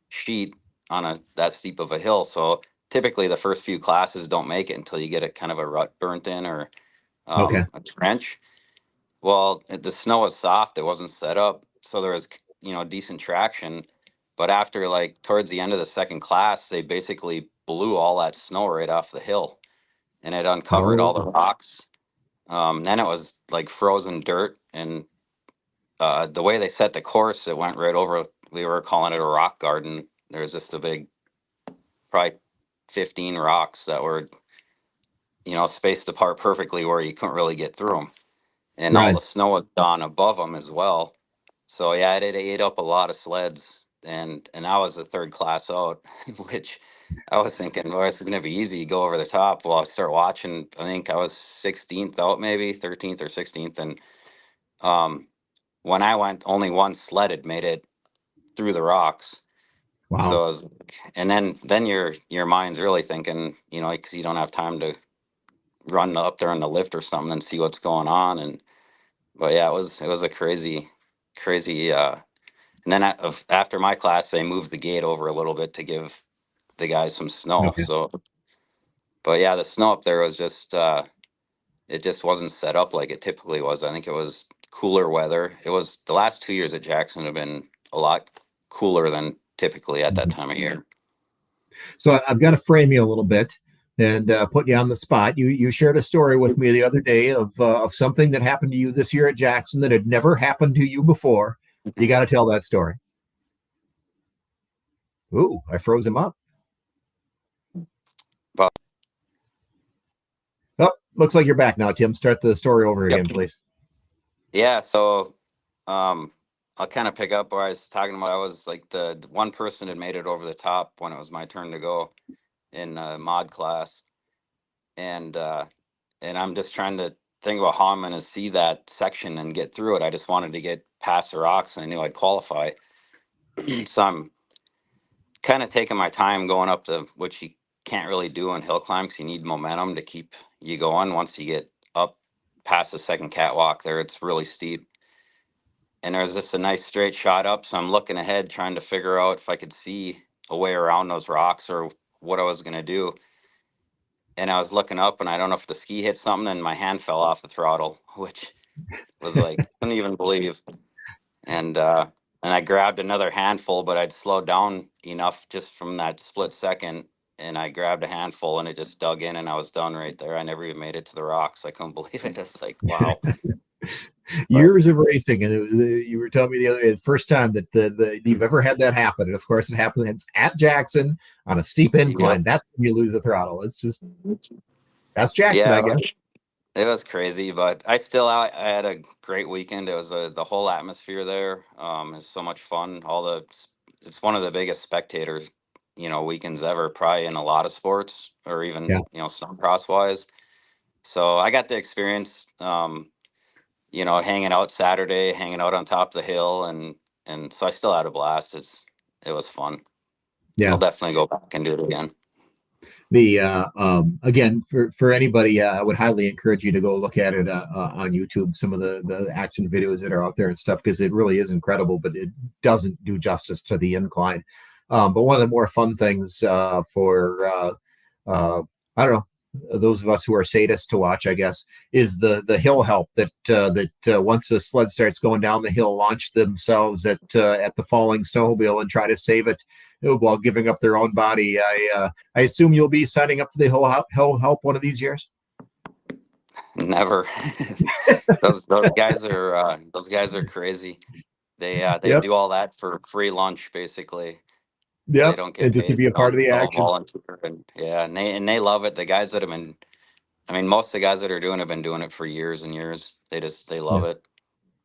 sheet on a that steep of a hill. So typically the first few classes don't make it until you get a kind of a rut burnt in, or Okay. a trench. Well, the snow was soft; it wasn't set up, so there was decent traction. But after like towards the end of the second class, they basically blew all that snow right off the hill, and it uncovered all the Oh, rocks. Then it was like frozen dirt, and the way they set the course, it went right over. We were calling it a rock garden. There was just a big, probably 15 rocks that were spaced apart perfectly where you couldn't really get through them, and all right. the snow was gone above them as well. So yeah, it ate up a lot of sleds. and I was the third class out, which I was thinking, well, this is gonna be easy. Go over the top. Well, I start watching. I think I was 16th out, maybe 13th or 16th, and um, when I went, only one sled had made it through the rocks. Wow. So I was, and then your mind's really thinking, because you don't have time to run up there in the lift or something and see what's going on. And but yeah, it was a crazy. And then after my class, they moved the gate over a little bit to give the guys some snow. Okay. So, but yeah, the snow up there was just it just wasn't set up like it typically was. I think it was cooler weather. It was the last 2 years at Jackson have been a lot cooler than typically at that Mhm. time of year. So I've got to frame you a little bit and put you on the spot. You shared a story with me the other day of something that happened to you this year at Jackson that had never happened to you before. You got to tell that story. Ooh, I froze him up. But Oh, looks like you're back now, Tim. Start the story over yep. again, please. Yeah, so I'll kind of pick up where I was talking about. I was like the one person had made it over the top when it was my turn to go in mod class, and I'm just trying to think about how I'm going to see that section and get through it. I just wanted to get past the rocks, and I knew I'd qualify. So I'm kind of taking my time going up the, which you can't really do in hill climb because you need momentum to keep you going. Once you get up past the second catwalk there, it's really steep. And there's just a nice straight shot up. So I'm looking ahead, trying to figure out if I could see a way around those rocks or what I was going to do. And I was looking up, and I don't know if the ski hit something, and my hand fell off the throttle, which was like, couldn't even believe. And I grabbed another handful, but I'd slowed down enough just from that split second, and I grabbed a handful, and it just dug in, and I was done right there. I never even made it to the rocks. I couldn't believe it. It's like, wow. But Years of racing, and you were telling me the other day, the first time that you've ever had that happen, and of course it happens at Jackson on a steep yep. incline. That's when you lose the throttle. It's just that's Jackson, I Yeah, guess. it was crazy, but I had a great weekend. It was the whole atmosphere there. It's so much fun. It's one of the biggest spectators, weekends ever, probably in a lot of sports or even, Yeah, snowcross wise. So I got to experience, hanging out Saturday, hanging out on top of the hill, and so I still had a blast. It was fun. I'll yeah. definitely go back and do it again. The again for anybody, I would highly encourage you to go look at it on YouTube. Some of the action videos that are out there and stuff, because it really is incredible, but it doesn't do justice to the incline. But one of the more fun things for I don't know, those of us who are sadists to watch, I guess, is the hill help that once the sled starts going down the hill, launch themselves at the falling snowmobile and try to save it while giving up their own body. I assume you'll be signing up for the hill help one of these years. Never. Those guys are crazy. They Yep, do all that for free lunch, basically. They yep, don't and get just to paid. be a part of the It's all action. volunteer, and yeah, and they love it. The guys that have been, I mean, most of the guys that are doing have been doing it for years and years. They Yeah. love it.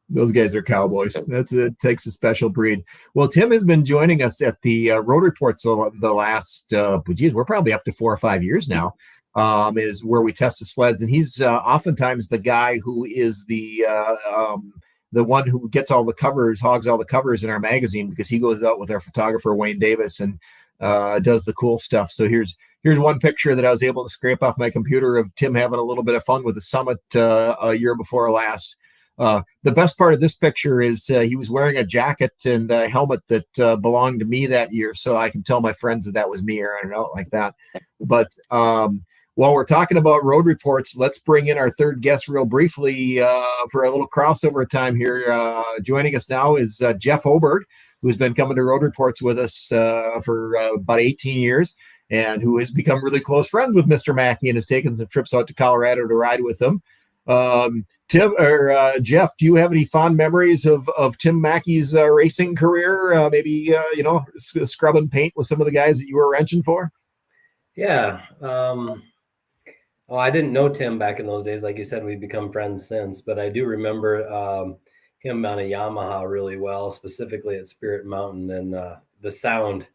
Those guys are cowboys. It takes a special breed. Well, Tim has been joining us at the Road Reports the last, geez, we're probably up to 4 or 5 years now. Is where we test the sleds, and he's oftentimes the guy who is the one who gets all the covers, hogs all the covers in our magazine, because he goes out with our photographer Wayne Davis and does the cool stuff. So here's one picture that I was able to scrape off my computer of Tim having a little bit of fun with the summit a year before last. The best part of this picture is he was wearing a jacket and a helmet that belonged to me that year, so I can tell my friends that was me or anything like that. But while we're talking about road reports, let's bring in our third guest real briefly for a little crossover time here. Joining us now is Jeff Oberg, who's been coming to road reports with us for about 18 years and who has become really close friends with Mr. Maki and has taken some trips out to Colorado to ride with him. Tim or Jeff, do you have any fond memories of Tim Mackey's racing career? Maybe scrubbing paint with some of the guys that you were wrenching for. Yeah. I didn't know Tim back in those days. Like you said, we've become friends since. But I do remember him on a Yamaha really well, specifically at Spirit Mountain, and the sound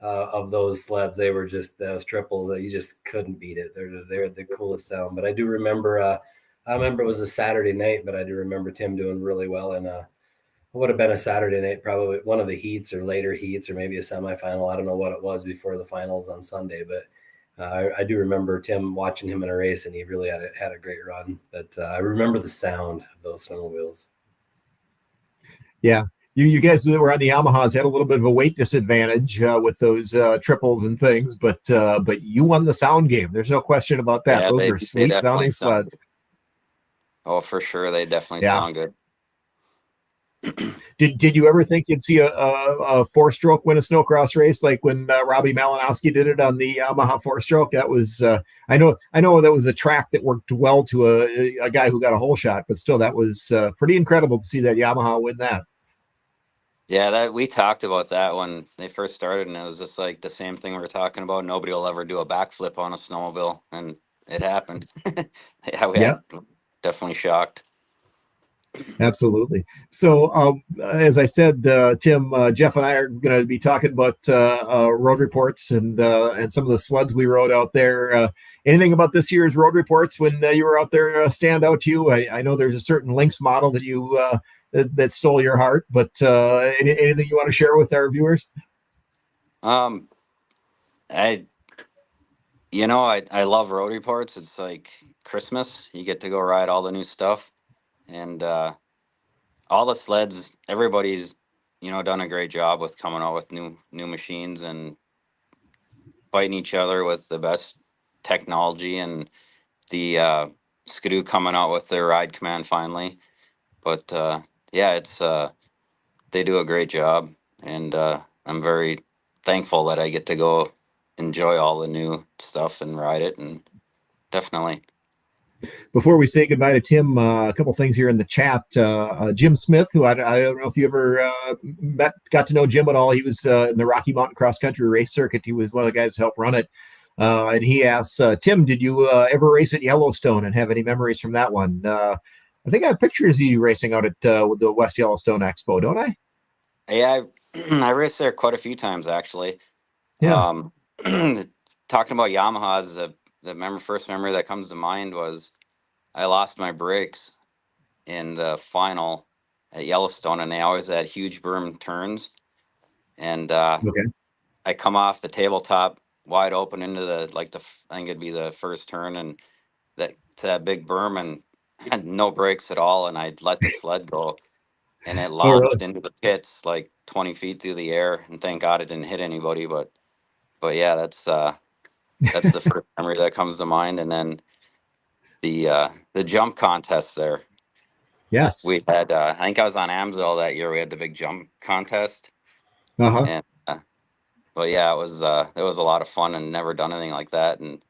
of those sleds, they were just those triples that you just couldn't beat it. They're the coolest sound. But I do remember, I remember it was a Saturday night, but I do remember Tim doing really well in it would have been a Saturday night, probably one of the heats or later heats, or maybe a semifinal. I don't know what it was before the finals on Sunday, but I do remember Tim watching him in a race, and he really had a great run. But I remember the sound of those snowmobiles. Yeah. You guys that were on the Yamahas had a little bit of a weight disadvantage with those triples and things, but you won the sound game. There's no question about that. Yeah, Those are sweet sounding sleds. Oh, for sure. They definitely Yeah. sound good. Did you ever think you'd see a four-stroke win a snowcross race like when Robbie Malinowski did it on the Yamaha four-stroke? That was I know that was a track that worked well to a guy who got a hole shot, but still that was pretty incredible to see that Yamaha win that. Yeah, that we talked about that when they first started, and it was just like the same thing we were talking about. Nobody will ever do a backflip on a snowmobile, and it happened. Yeah, Yeah. Definitely shocked. Absolutely. So, as I said, Tim, Jeff, and I are going to be talking about road reports and some of the sleds we rode out there. Anything about this year's road reports when you were out there stand out to you? I know there's a certain Lynx model that you that stole your heart, but anything you want to share with our viewers? I love road reports. It's like Christmas. You get to go ride all the new stuff, and all the sleds. Everybody's done a great job with coming out with new machines and fighting each other with the best technology, and the Skidoo coming out with their ride command finally. But yeah, it's they do a great job, and I'm very thankful that I get to go enjoy all the new stuff and ride it, and definitely. Before we say goodbye to Tim, a couple things here in the chat. Jim Smith, who I don't know if you ever got to know Jim at all. He was in the Rocky Mountain cross country race circuit. He was one of the guys who helped run it. And he asks, Tim, did you ever race at Yellowstone and have any memories from that one? I think I have pictures of you racing out at the West Yellowstone Expo, don't I? Yeah, I raced there quite a few times, actually. Yeah. Talking about Yamahas, the first memory that comes to mind was I lost my brakes in the final at Yellowstone, and they always had huge berm turns. And Okay. I come off the tabletop wide open into I think it'd be the first turn, and to that big berm, and had no brakes at all, and I'd let the sled go, and it launched into the pits like 20 feet through the air, and thank God it didn't hit anybody. But yeah, that's the first memory that comes to mind. And then the jump contest there. Yes. We had I think I was on Amsoil that year. We had the big jump contest. Uh-huh. And but yeah, it was a lot of fun, and never done anything like that, and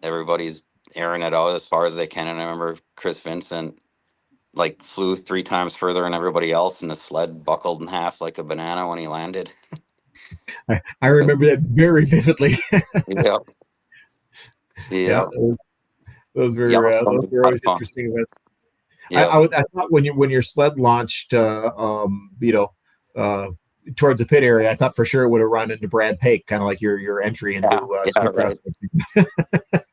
everybody's airing it out as far as they can. And I remember Chris Vincent flew 3 times further than everybody else, and the sled buckled in half like a banana when he landed. I remember that very vividly. Yep. Yeah, those were always interesting events. Yep. I thought when your sled launched, towards the pit area, I thought for sure it would have run into Brad Pake, kind of like your entry into snowcross. Right.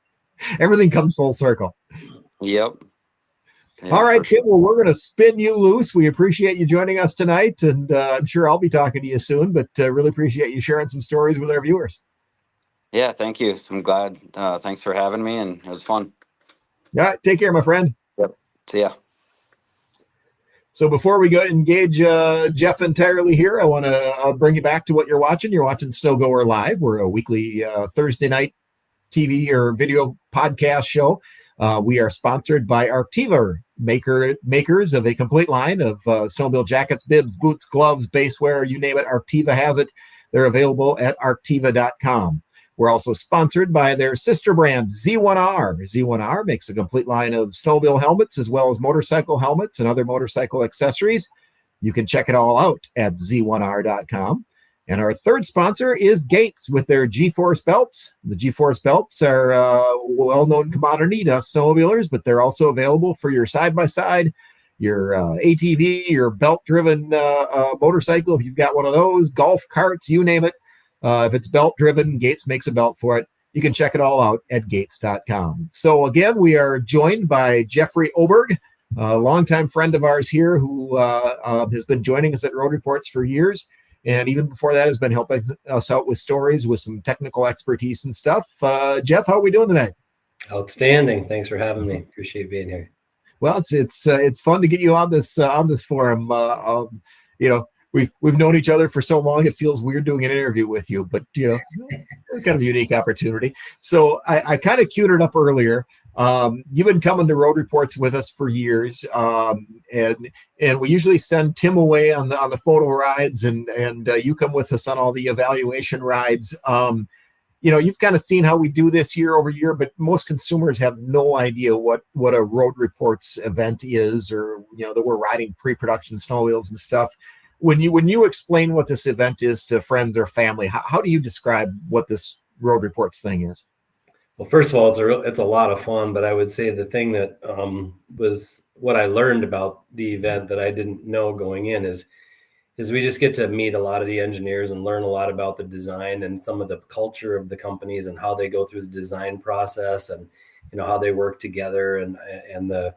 Everything comes full circle. Yep. Yeah, all right, Tim. Well, we're going to spin you loose. We appreciate you joining us tonight, and I'm sure I'll be talking to you soon. But really appreciate you sharing some stories with our viewers. Yeah, thank you. I'm glad. Thanks for having me, and it was fun. All right, take care, my friend. Yep. See ya. So before we go engage Jeff entirely here, I want to bring you back to what you're watching. You're watching Snow Goer Live. We're a weekly Thursday night TV or video podcast show. We are sponsored by Arctiva, makers of a complete line of snowmobile jackets, bibs, boots, gloves, baseware, you name it. Arctiva has it. They're available at arctiva.com. We're also sponsored by their sister brand, Z1R. Z1R makes a complete line of snowmobile helmets as well as motorcycle helmets and other motorcycle accessories. You can check it all out at z1r.com. And our third sponsor is Gates with their G-Force belts. The G-Force belts are a well-known commodity to us snowmobilers, but they're also available for your side-by-side, ATV, your belt-driven motorcycle, if you've got one of those, golf carts, you name it. If it's belt-driven, Gates makes a belt for it. You can check it all out at gates.com. So again, we are joined by Jeffrey Oberg, a longtime friend of ours here who has been joining us at Road Reports for years. And even before that has been helping us out with stories, with some technical expertise and stuff. Jeff, how are we doing tonight? Outstanding. Thanks for having me. Appreciate being here. Well, it's fun to get you on this forum. We've known each other for so long, it feels weird doing an interview with you, but kind of a unique opportunity. So I kind of queued it up earlier. You've been coming to Road Reports with us for years, and we usually send Tim away on the photo rides, and you come with us on all the evaluation rides. You've kind of seen how we do this year over year, but most consumers have no idea what a Road Reports event is, or that we're riding pre-production snow wheels and stuff. When you explain what this event is to friends or family, how do you describe what this Road Reports thing is? Well, first of all, it's a lot of fun, but I would say the thing that was what I learned about the event that I didn't know going in is we just get to meet a lot of the engineers and learn a lot about the design and some of the culture of the companies and how they go through the design process, and how they work together, and the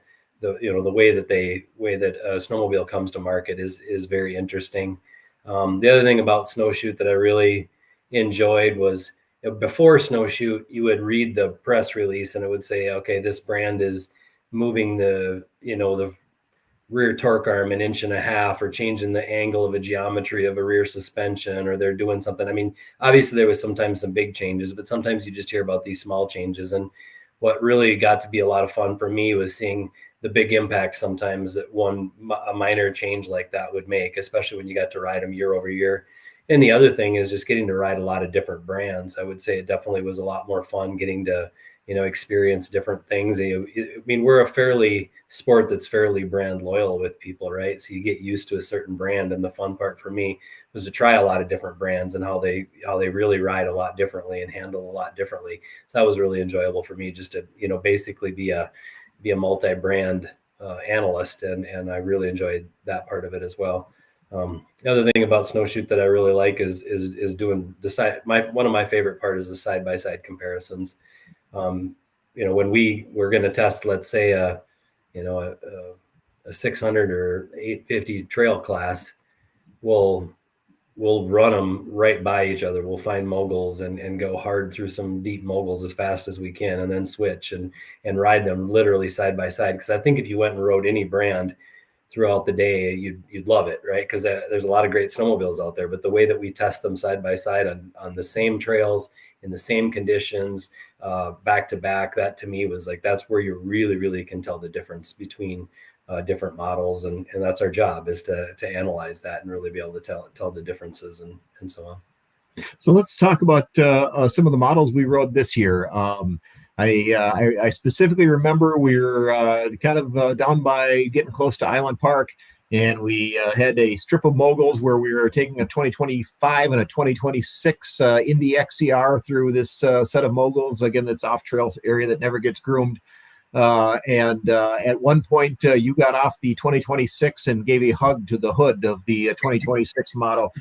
way that a snowmobile comes to market is very interesting. The other thing about Snowshoot that I really enjoyed was, before Snowshoot, you would read the press release and it would say, okay, this brand is moving the rear torque arm 1.5 inches, or changing the angle of a geometry of a rear suspension, or they're doing something. I mean, obviously there was sometimes some big changes, but sometimes you just hear about these small changes. And what really got to be a lot of fun for me was seeing the big impact sometimes that a minor change like that would make, especially when you got to ride them year over year. And the other thing is just getting to ride a lot of different brands. I would say it definitely was a lot more fun getting to, experience different things. I mean, we're a sport that's fairly brand loyal with people, right? So you get used to a certain brand. And the fun part for me was to try a lot of different brands and how they really ride a lot differently and handle a lot differently. So that was really enjoyable for me, just to, basically be a multi-brand analyst. And I really enjoyed that part of it as well. The other thing about Snowshoot that I really like is doing one of my favorite part is the side-by-side comparisons. When we were going to test, let's say a 600 or 850 trail class, we'll run them right by each other. We'll find moguls and go hard through some deep moguls as fast as we can, and then switch and ride them literally side by side. Because I think if you went and rode any brand throughout the day, you'd love it, right? Because there's a lot of great snowmobiles out there, but the way that we test them side by side on the same trails in the same conditions, back to back, that to me was like, that's where you really, really can tell the difference between different models, and that's our job, is to analyze that and really be able to tell the differences and so on. So let's talk about some of the models we rode this year. I specifically remember we were kind of down by getting close to Island Park, and we had a strip of moguls where we were taking a 2025 and a 2026 Indy XCR through this set of moguls. Again, that's off-trail area that never gets groomed. And at one point, you got off the 2026 and gave a hug to the hood of the 2026 model.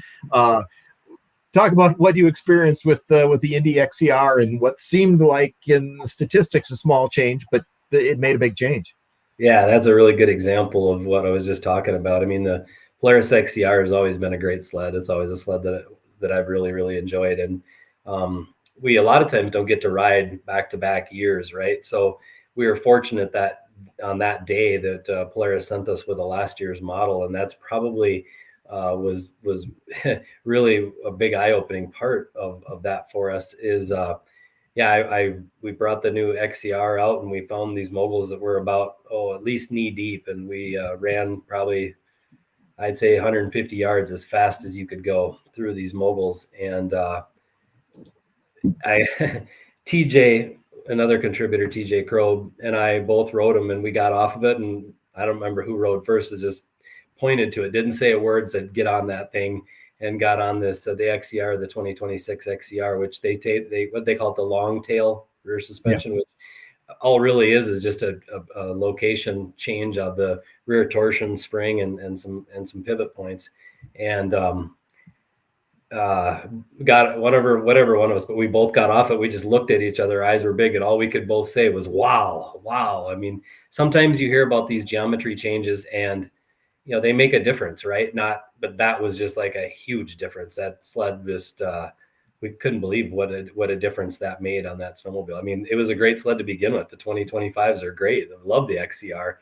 Talk about what you experienced with the Indy XCR and what seemed like in the statistics a small change, but it made a big change. Yeah, that's a really good example of what I was just talking about. I mean, the Polaris XCR has always been a great sled. It's always a sled that I've really, really enjoyed. And we a lot of times don't get to ride back-to-back years, right? So we were fortunate that on that day that Polaris sent us with a last year's model, and that's probably was really a big eye-opening part of that for us. Is we brought the new XCR out and we found these moguls that were about at least knee deep, and we ran probably, I'd say, 150 yards as fast as you could go through these moguls. And TJ, another contributor, TJ Crow, and I both rode them, and we got off of it, and I don't remember who rode first. It just pointed to it, didn't say a word, said get on that thing, and got on this the XCR, the 2026 XCR, which they what they call it, the long tail rear suspension, which all really is just a location change of the rear torsion spring and some pivot points. And got whatever one of us, but we both got off it. We just looked at each other, eyes were big, and all we could both say was wow. I mean, sometimes you hear about these geometry changes and they make a difference, right? But that was just like a huge difference. That sled just we couldn't believe what a difference that made on that snowmobile. I mean, it was a great sled to begin with. The 2025s are great. I love the XCR.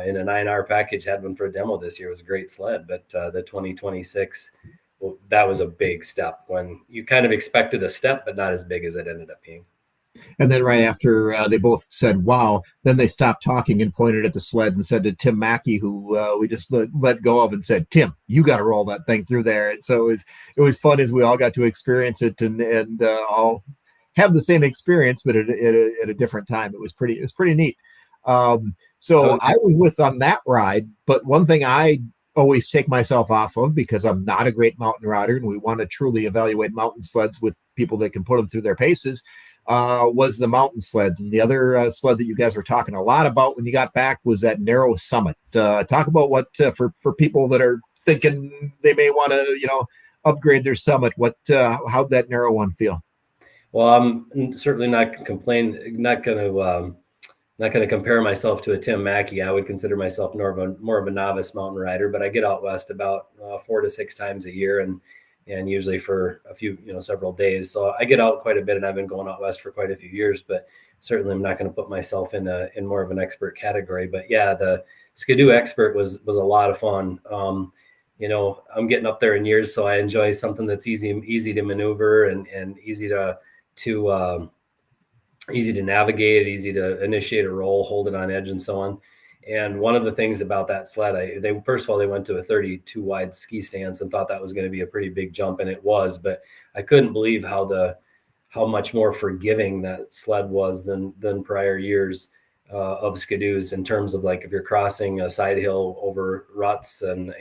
In a 9R package, had one for a demo this year. It was a great sled, but the 2026, well, that was a big step when you kind of expected a step, but not as big as it ended up being. And then right after they both said, wow, then they stopped talking and pointed at the sled and said to Tim Maki, who we just let go of, and said, Tim, you got to roll that thing through there. And so it was fun as we all got to experience it and all have the same experience, but at a different time. It was pretty neat. So I was with on that ride, but one thing I always take myself off of, because I'm not a great mountain rider and we want to truly evaluate mountain sleds with people that can put them through their paces, was the mountain sleds. And the other sled that you guys were talking a lot about when you got back was that narrow summit. Talk about what for people that are thinking they may want to upgrade their summit, how'd that narrow one feel? Well, I'm certainly not going to compare myself to a Tim Maki. I would consider myself more of a novice mountain rider, but I get out west about 4 to 6 times a year, and usually for a few, several days. So I get out quite a bit, and I've been going out west for quite a few years. But certainly, I'm not going to put myself in more of an expert category. But yeah, the Skidoo Expert was a lot of fun. I'm getting up there in years, so I enjoy something that's easy to maneuver and easy to navigate, easy to initiate a roll, hold it on edge, and so on. And one of the things about that sled, they first of all, they went to a 32 wide ski stance and thought that was going to be a pretty big jump, and it was. But I couldn't believe how much more forgiving that sled was than prior years of Skidoos, in terms of, like, if you're crossing a side hill over ruts and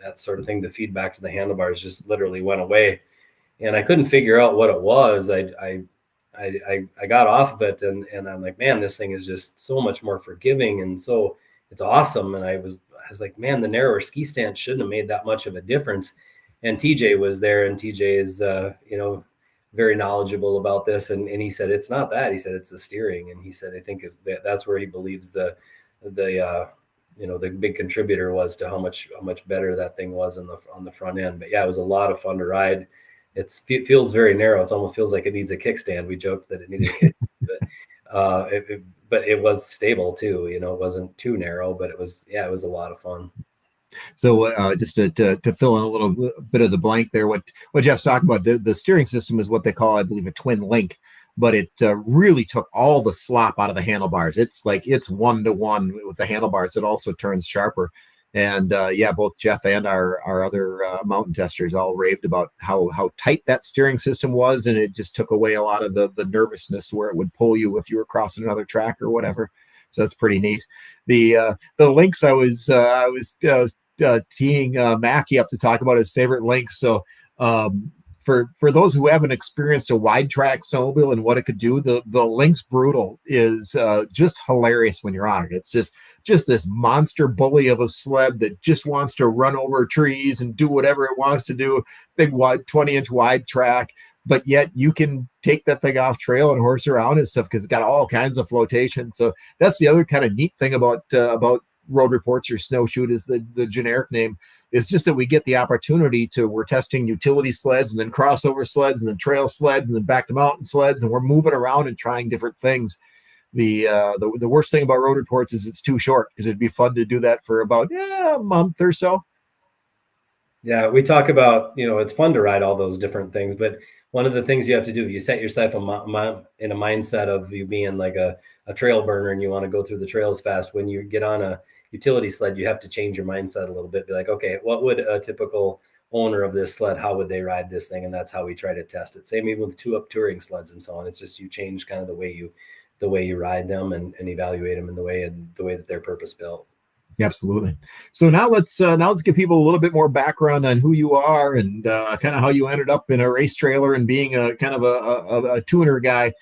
that sort of thing, the feedback to the handlebars just literally went away. And I couldn't figure out what it was. I got off of it and I'm like, man, this thing is just so much more forgiving, and so it's awesome. And I was like, man, the narrower ski stance shouldn't have made that much of a difference. And TJ was there, and TJ is very knowledgeable about this, and he said it's not that. He said it's the steering, and he said I think that's where he believes the big contributor was to how much better that thing was on the front end. But yeah, it was a lot of fun to ride. It feels very narrow. It almost feels like it needs a kickstand. We joked that it needed a kickstand, but it was stable too. It wasn't too narrow, but it was a lot of fun. So just to fill in a little bit of the blank there, what Jeff's talking about, the steering system is what they call, I believe, a twin link, but it really took all the slop out of the handlebars. It's like it's 1-to-1 with the handlebars. It also turns sharper. And both Jeff and our other mountain testers all raved about how tight that steering system was, and it just took away a lot of the nervousness where it would pull you if you were crossing another track or whatever. So that's pretty neat. The links, I was teeing Maki up to talk about his favorite links. So for those who haven't experienced a wide track snowmobile and what it could do, the Lynx Brutal is just hilarious when you're on it. It's just this monster bully of a sled that just wants to run over trees and do whatever it wants to do. Big wide 20-inch wide track, but yet you can take that thing off trail and horse around and stuff because it's got all kinds of flotation. So that's the other kind of neat thing about Road Reports or Snowshoot, is the generic name. It's just that we get the opportunity we're testing utility sleds and then crossover sleds and then trail sleds and then back to mountain sleds, and we're moving around and trying different things. The worst thing about Road Reports is it's too short, because it'd be fun to do that for about a month or so. Yeah, we talk about, it's fun to ride all those different things, but one of the things you have to do, you set yourself in a mindset of you being like a trail burner and you want to go through the trails fast. When you get on a utility sled, you have to change your mindset a little bit. Be like, okay, what would a typical owner of this sled, how would they ride this thing? And that's how we try to test it. Same even with two-up touring sleds and so on. It's just you change kind of the way you ride them and evaluate them in the way that they're purpose built. Absolutely. So now let's give people a little bit more background on who you are and kind of how you ended up in a race trailer and being a kind of a tuner guy.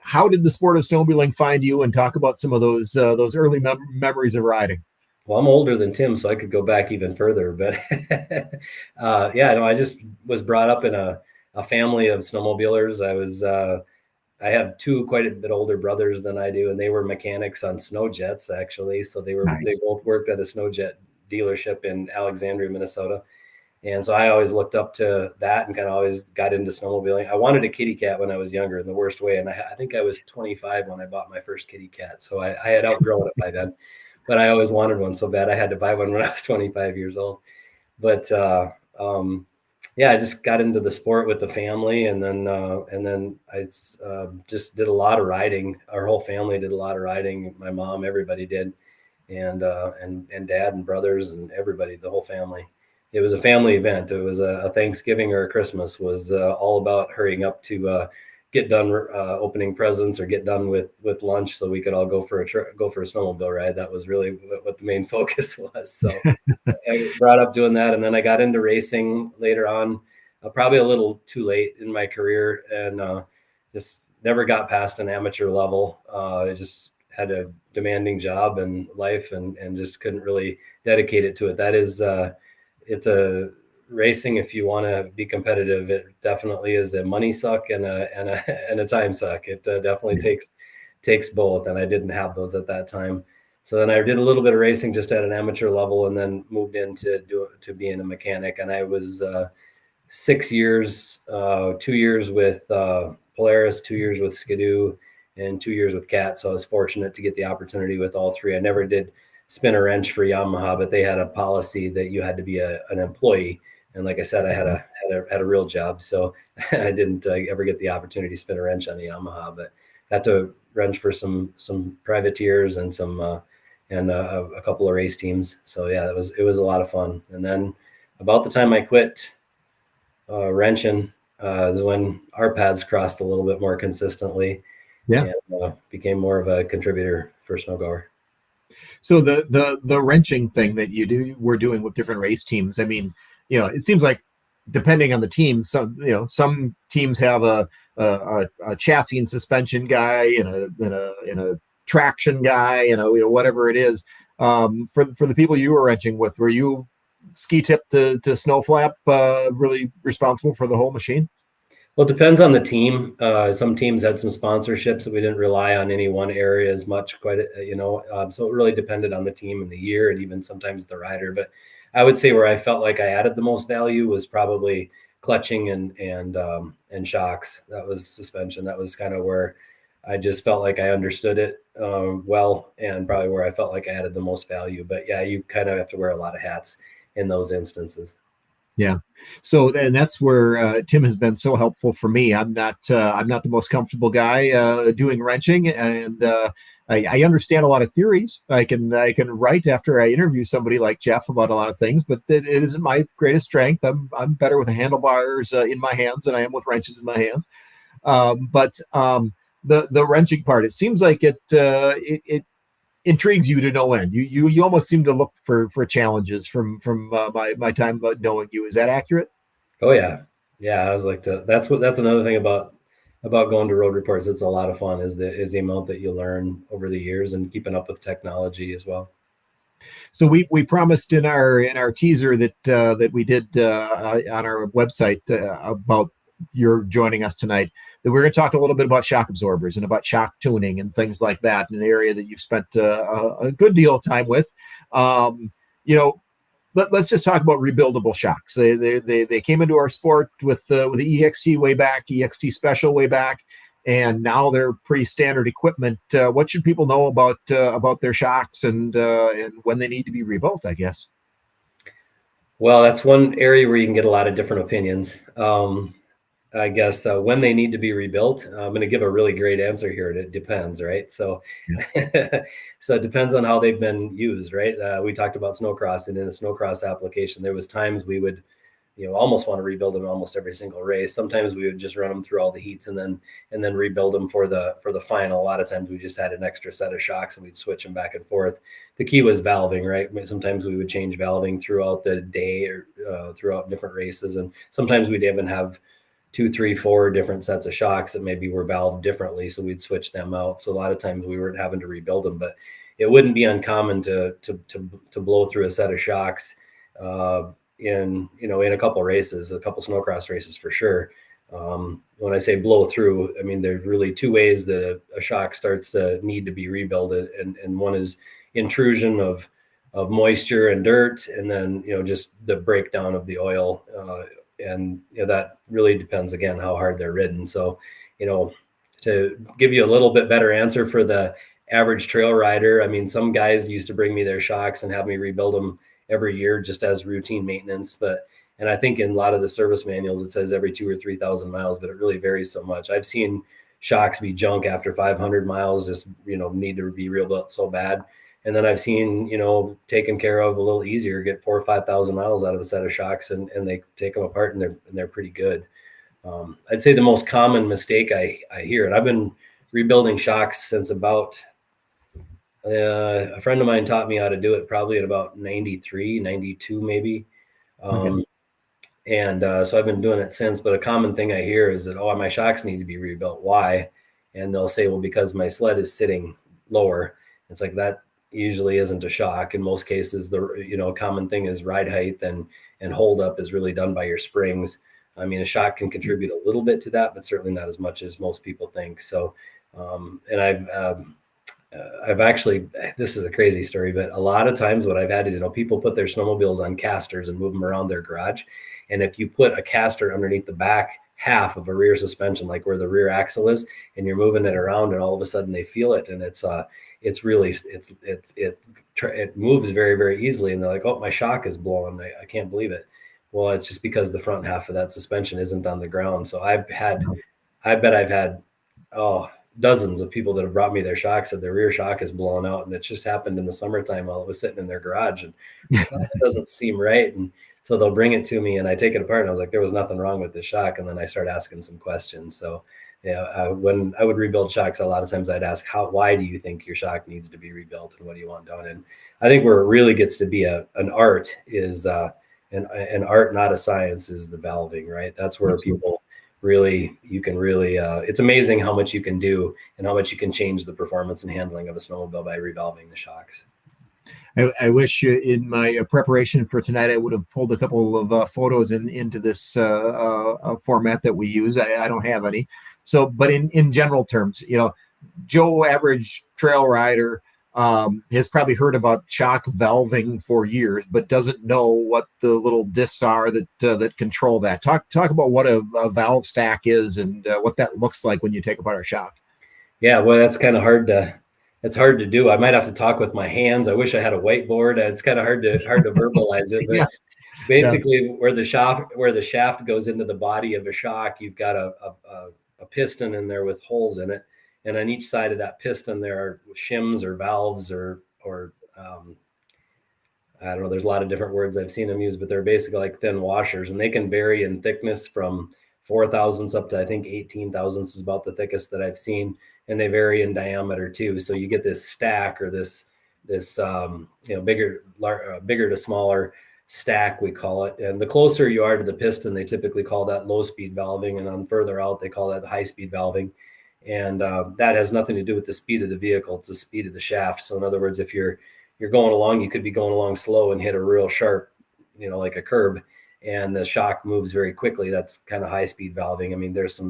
how did the sport of snowmobiling find you, and talk about some of those early memories of riding? Well, I'm older than Tim, so I could go back even further. But yeah, no, I just was brought up in a family of snowmobilers. I have two quite a bit older brothers than I do, and they were mechanics on snow jets actually. So they Nice. both worked at a snow jet dealership in Alexandria, Minnesota. And so I always looked up to that and kind of always got into snowmobiling. I wanted a kitty cat when I was younger in the worst way. And I think I was 25 when I bought my first kitty cat. So I had outgrown it by then, but I always wanted one so bad. I had to buy one when I was 25 years old. But yeah, I just got into the sport with the family, and then I just did a lot of riding. Our whole family did a lot of riding. My mom, everybody did, and dad and brothers and everybody, the whole family. It was a family event. It was a Thanksgiving or a Christmas was all about hurrying up to get done opening presents or get done with lunch so we could all go for a snowmobile ride. That was really what the main focus was. So I brought up doing that, and then I got into racing later on, probably a little too late in my career, and just never got past an amateur level. I just had a demanding job and life, and just couldn't really dedicate it to it. That is it's a racing. If you want to be competitive, it definitely is a money suck and a time suck. It definitely takes both, and I didn't have those at that time. So then I did a little bit of racing just at an amateur level, and then moved into being a mechanic. And I was 6 years, 2 years with Polaris, 2 years with Skidoo, and 2 years with Cat. So I was fortunate to get the opportunity with all three. I never did spin a wrench for Yamaha, but they had a policy that you had to be an employee. And like I said, I had a real job, so I didn't ever get the opportunity to spin a wrench on the Yamaha, but got to wrench for some privateers and some a couple of race teams. So yeah, it was a lot of fun. And then about the time I quit wrenching is when our paths crossed a little bit more consistently. Yeah, and became more of a contributor for Snow Goer. So the wrenching thing that we're doing with different race teams. I mean, it seems like depending on the team, some teams have a chassis and suspension guy and a traction guy, whatever it is. For the people you were wrenching with, were you ski tip to snow flap really responsible for the whole machine? Well, it depends on the team. Some teams had some sponsorships that we didn't rely on any one area as much, so it really depended on the team and the year, and even sometimes the rider. But I would say where I felt like I added the most value was probably clutching and shocks. That was suspension. That was kind of where I just felt like I understood it well, and probably where I felt like I added the most value. But yeah, you kind of have to wear a lot of hats in those instances. Yeah. So, and that's where Tim has been so helpful for me. I'm not the most comfortable guy doing wrenching, and I understand a lot of theories. I can write after I interview somebody like Jeff about a lot of things, but it isn't my greatest strength. I'm better with the handlebars in my hands than I am with wrenches in my hands. But the wrenching part, it seems like it intrigues you to no end. You almost seem to look for challenges from my time about knowing you. Is that accurate? Oh yeah. I was like that's another thing about going to road reports. It's a lot of fun is the amount that you learn over the years and keeping up with technology as well. So we promised in our teaser that we did on our website about your joining us tonight, that we're going to talk a little bit about shock absorbers and about shock tuning and things like that, in an area that you've spent a good deal of time with. Let's just talk about rebuildable shocks. They came into our sport with the EXT way back, EXT Special way back, and now they're pretty standard equipment. What should people know about their shocks and when they need to be rebuilt, I guess? Well, that's one area where you can get a lot of different opinions. I guess when they need to be rebuilt, I'm going to give a really great answer here. And it depends, right? So, so it depends on how they've been used, right? We talked about snowcross, and in a snowcross application, there was times we would, almost want to rebuild them almost every single race. Sometimes we would just run them through all the heats and then rebuild them for the final. A lot of times we just had an extra set of shocks and we'd switch them back and forth. The key was valving, right? Sometimes we would change valving throughout the day or throughout different races, and sometimes we'd even have 2, 3, 4 different sets of shocks that maybe were valved differently. So we'd switch them out. So a lot of times we weren't having to rebuild them, but it wouldn't be uncommon to blow through a set of shocks in a couple races, a couple snowcross races for sure. When I say blow through, I mean, there's really two ways that a shock starts to need to be rebuilt. And one is intrusion of moisture and dirt, and then, just the breakdown of the oil. And that really depends, again, how hard they're ridden. So, to give you a little bit better answer for the average trail rider, I mean, some guys used to bring me their shocks and have me rebuild them every year just as routine maintenance. And I think in a lot of the service manuals, it says every 2,000 or 3,000 miles, but it really varies so much. I've seen shocks be junk after 500 miles, just, need to be rebuilt so bad. And then I've seen, taken care of a little easier, get 4,000 or 5,000 miles out of a set of shocks, and they take them apart and they're pretty good. I'd say the most common mistake I hear, and I've been rebuilding shocks since about, a friend of mine taught me how to do it probably at about 93, 92 maybe. Okay. And so I've been doing it since, but a common thing I hear is that, my shocks need to be rebuilt. Why? And they'll say, well, because my sled is sitting lower. It's like, that usually isn't a shock. In most cases, the common thing is ride height and hold up is really done by your springs. I mean, a shock can contribute a little bit to that, but certainly not as much as most people think. So, and I've actually, this is a crazy story, but a lot of times what I've had is, people put their snowmobiles on casters and move them around their garage. And if you put a caster underneath the back half of a rear suspension, like where the rear axle is, and you're moving it around, and all of a sudden they feel it, and it moves very, very easily. And they're like, oh, my shock is blowing. I can't believe it. Well, it's just because the front half of that suspension isn't on the ground. So I bet I've had, dozens of people that have brought me their shocks that their rear shock is blown out. And it just happened in the summertime while it was sitting in their garage. And it doesn't seem right. And so they'll bring it to me and I take it apart and I was like, there was nothing wrong with this shock. And then I start asking some questions. So when I would rebuild shocks, a lot of times I'd ask, why do you think your shock needs to be rebuilt and what do you want done? And I think where it really gets to be an art is an art, not a science, is the valving, right? That's where people you can really, it's amazing how much you can do and how much you can change the performance and handling of a snowmobile by revalving the shocks. I wish in my preparation for tonight, I would have pulled a couple of photos into this format that we use. I don't have any. So, but in general terms, Joe, average trail rider, has probably heard about shock valving for years, but doesn't know what the little discs are that control that. Talk about what a valve stack is and what that looks like when you take apart a shock. Yeah, well, that's kind of hard to do. I might have to talk with my hands. I wish I had a whiteboard. It's kind of hard to verbalize it, but Yeah. Basically where the shaft goes into the body of a shock, you've got a piston in there with holes in it. And on each side of that piston, there are shims or valves or I don't know, there's a lot of different words I've seen them use, but they're basically like thin washers, and they can vary in thickness from 4 thousandths up to, I think, 18 thousandths is about the thickest that I've seen. And they vary in diameter too. So you get this stack or this bigger to smaller stack, we call it. And the closer you are to the piston, they typically call that low speed valving. And on further out, they call that high speed valving. And that has nothing to do with the speed of the vehicle. It's the speed of the shaft. So in other words, if you're going along, you could be going along slow and hit a real sharp, like a curb, and the shock moves very quickly. That's kind of high speed valving. I mean, there's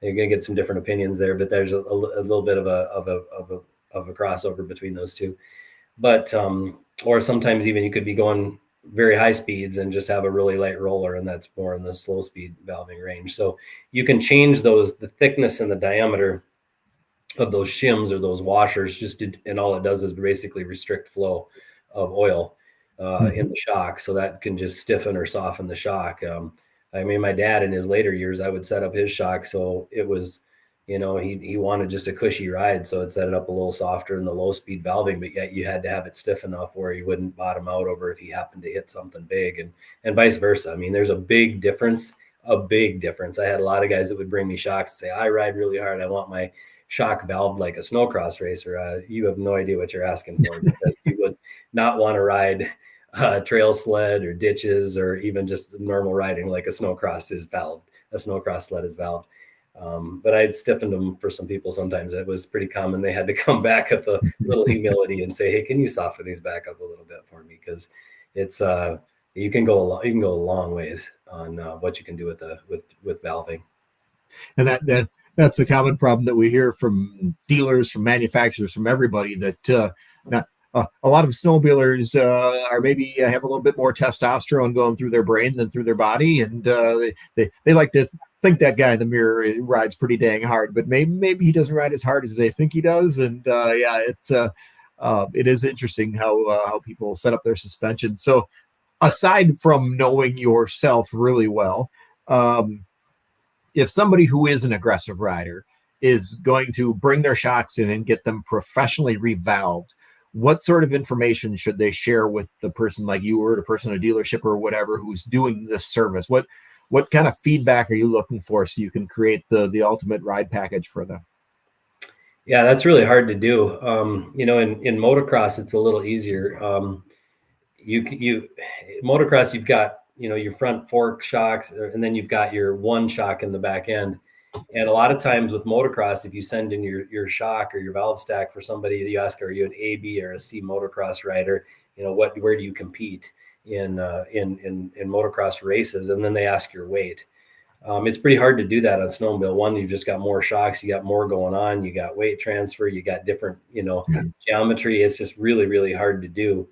you're going to get some different opinions there, but there's a little bit of a crossover between those two. But or sometimes even you could be going very high speeds and just have a really light roller, and that's more in the slow speed valving range. So you can change the thickness and the diameter of those shims or those washers and all it does is basically restrict flow of oil in the shock. So that can just stiffen or soften the shock. I mean, my dad in his later years, I would set up his shock. So it was, he wanted just a cushy ride. So it set it up a little softer in the low speed valving, but yet you had to have it stiff enough where you wouldn't bottom out over if you happened to hit something big and vice versa. I mean, there's a big difference. I had a lot of guys that would bring me shocks and say, I ride really hard. I want my shock valved like a snowcross racer. You have no idea what you're asking for, because you would not want to ride trail sled or ditches or even just normal riding like a snowcross is valved. A snowcross sled is valved. But I'd stiffened them for some people. Sometimes it was pretty common. They had to come back with a little humility and say, "Hey, can you soften these back up a little bit for me?" Because it's you can go a long ways on what you can do with valving. And that's a common problem that we hear from dealers, from manufacturers, from everybody, that a lot of snowmobilers are maybe have a little bit more testosterone going through their brain than through their body, and they like to think that guy in the mirror rides pretty dang hard, but maybe he doesn't ride as hard as they think he does. And it is interesting how people set up their suspension. So aside from knowing yourself really well, if somebody who is an aggressive rider is going to bring their shocks in and get them professionally revalved, what sort of information should they share with the person like you, or the person at a dealership or whatever who's doing this service? What kind of feedback are you looking for so you can create the ultimate ride package for them? Yeah, that's really hard to do. In motocross, it's a little easier. You motocross, you've got, your front fork shocks, and then you've got your one shock in the back end. And a lot of times with motocross, if you send in your shock or your valve stack for somebody, you ask, are you an A, B, or a C motocross rider? Where do you compete in motocross races? And then they ask your weight. It's pretty hard to do that on snowmobile. One, you've just got more shocks, you got more going on, you got weight transfer, you got different, geometry. It's just really, really hard to do.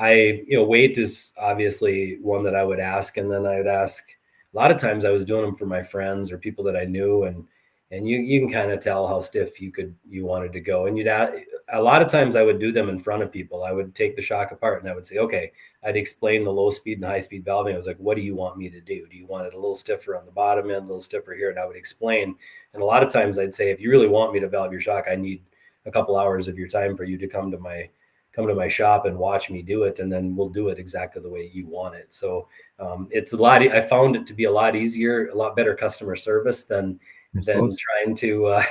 Weight is obviously one that I would ask. And then I would ask, a lot of times I was doing them for my friends or people that I knew. And you can kind of tell how stiff you wanted to go. And a lot of times I would do them in front of people. I would take the shock apart and I would say, okay, I'd explain the low speed and high speed valving. I was like, what do you want me to do? Do you want it a little stiffer on the bottom end, a little stiffer here? And I would explain. And a lot of times I'd say, if you really want me to valve your shock, I need a couple hours of your time for you to come to my shop and watch me do it. And then we'll do it exactly the way you want it. So I found it to be a lot easier, a lot better customer service than trying to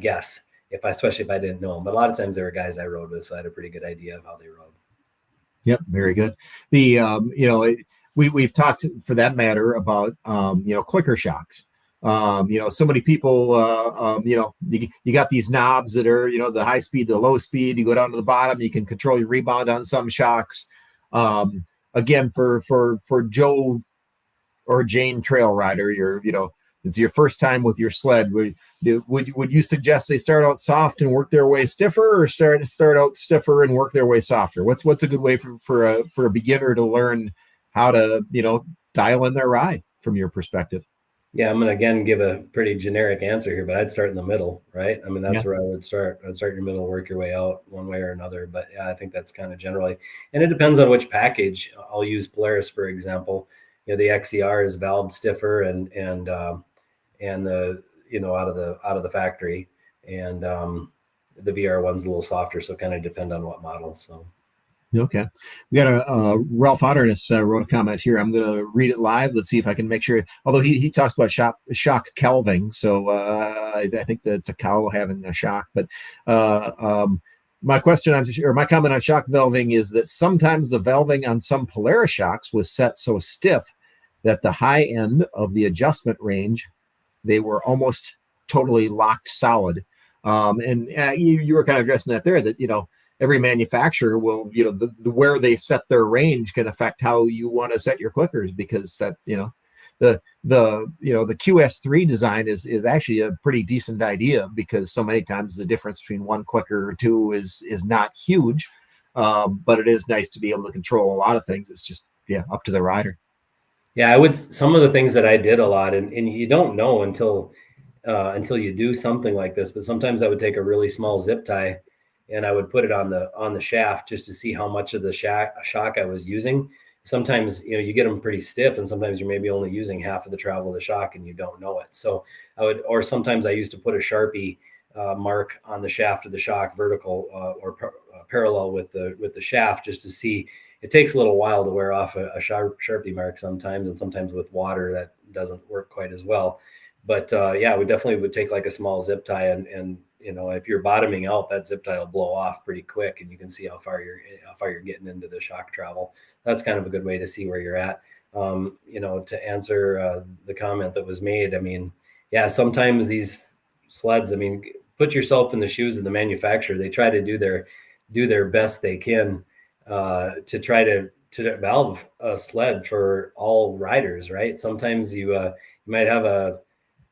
guess, especially if I didn't know them. But a lot of times there were guys I rode with, so I had a pretty good idea of how they rode. Yep, very good. We've talked, for that matter, about clicker shocks. So many people, you got these knobs that are, the high speed, the low speed. You go down to the bottom, you can control your rebound on some shocks. Again, for Joe or Jane trail rider, it's your first time with your sled. Would you suggest they start out soft and work their way stiffer, or start out stiffer and work their way softer? What's a good way for a beginner to learn how to dial in their ride from your perspective? Yeah, I'm going to again give a pretty generic answer here, but I'd start in the middle, right? I mean, that's where I would start. I'd start in the middle, work your way out one way or another. But yeah, I think that's kind of generally, and it depends on which package. I'll use Polaris, for example. The XCR is valved stiffer and the out of the factory, and the VR one's a little softer. So kind of depend on what model. So. Okay. We got a Ralph Hotterness wrote a comment here. I'm going to read it live. Let's see if I can make sure. Although he talks about shock calving, so I think that it's a cow having a shock. But my comment on shock valving is that sometimes the valving on some Polaris shocks was set so stiff that the high end of the adjustment range, they were almost totally locked solid. And you were kind of addressing that there, that every manufacturer will, where they set their range can affect how you want to set your clickers, because that, the QS3 design is actually a pretty decent idea, because so many times the difference between one clicker or two is not huge. But it is nice to be able to control a lot of things. It's just, up to the rider. Yeah, some of the things that I did a lot, and you don't know until you do something like this, but sometimes I would take a really small zip tie and I would put it on the shaft just to see how much of the shock I was using. Sometimes, you get them pretty stiff, and sometimes you're maybe only using half of the travel of the shock and you don't know it. So or sometimes I used to put a Sharpie mark on the shaft of the shock, vertical or parallel with the shaft, just to see. It takes a little while to wear off a Sharpie mark sometimes, and sometimes with water that doesn't work quite as well. But we definitely would take like a small zip tie, and if you're bottoming out, that zip tie will blow off pretty quick, and you can see how far you're getting into the shock travel. That's kind of a good way to see where you're at. To answer the comment that was made, I mean, yeah, sometimes these sleds, I mean, put yourself in the shoes of the manufacturer. They try to do their best they can to try to valve a sled for all riders, right? Sometimes you might have a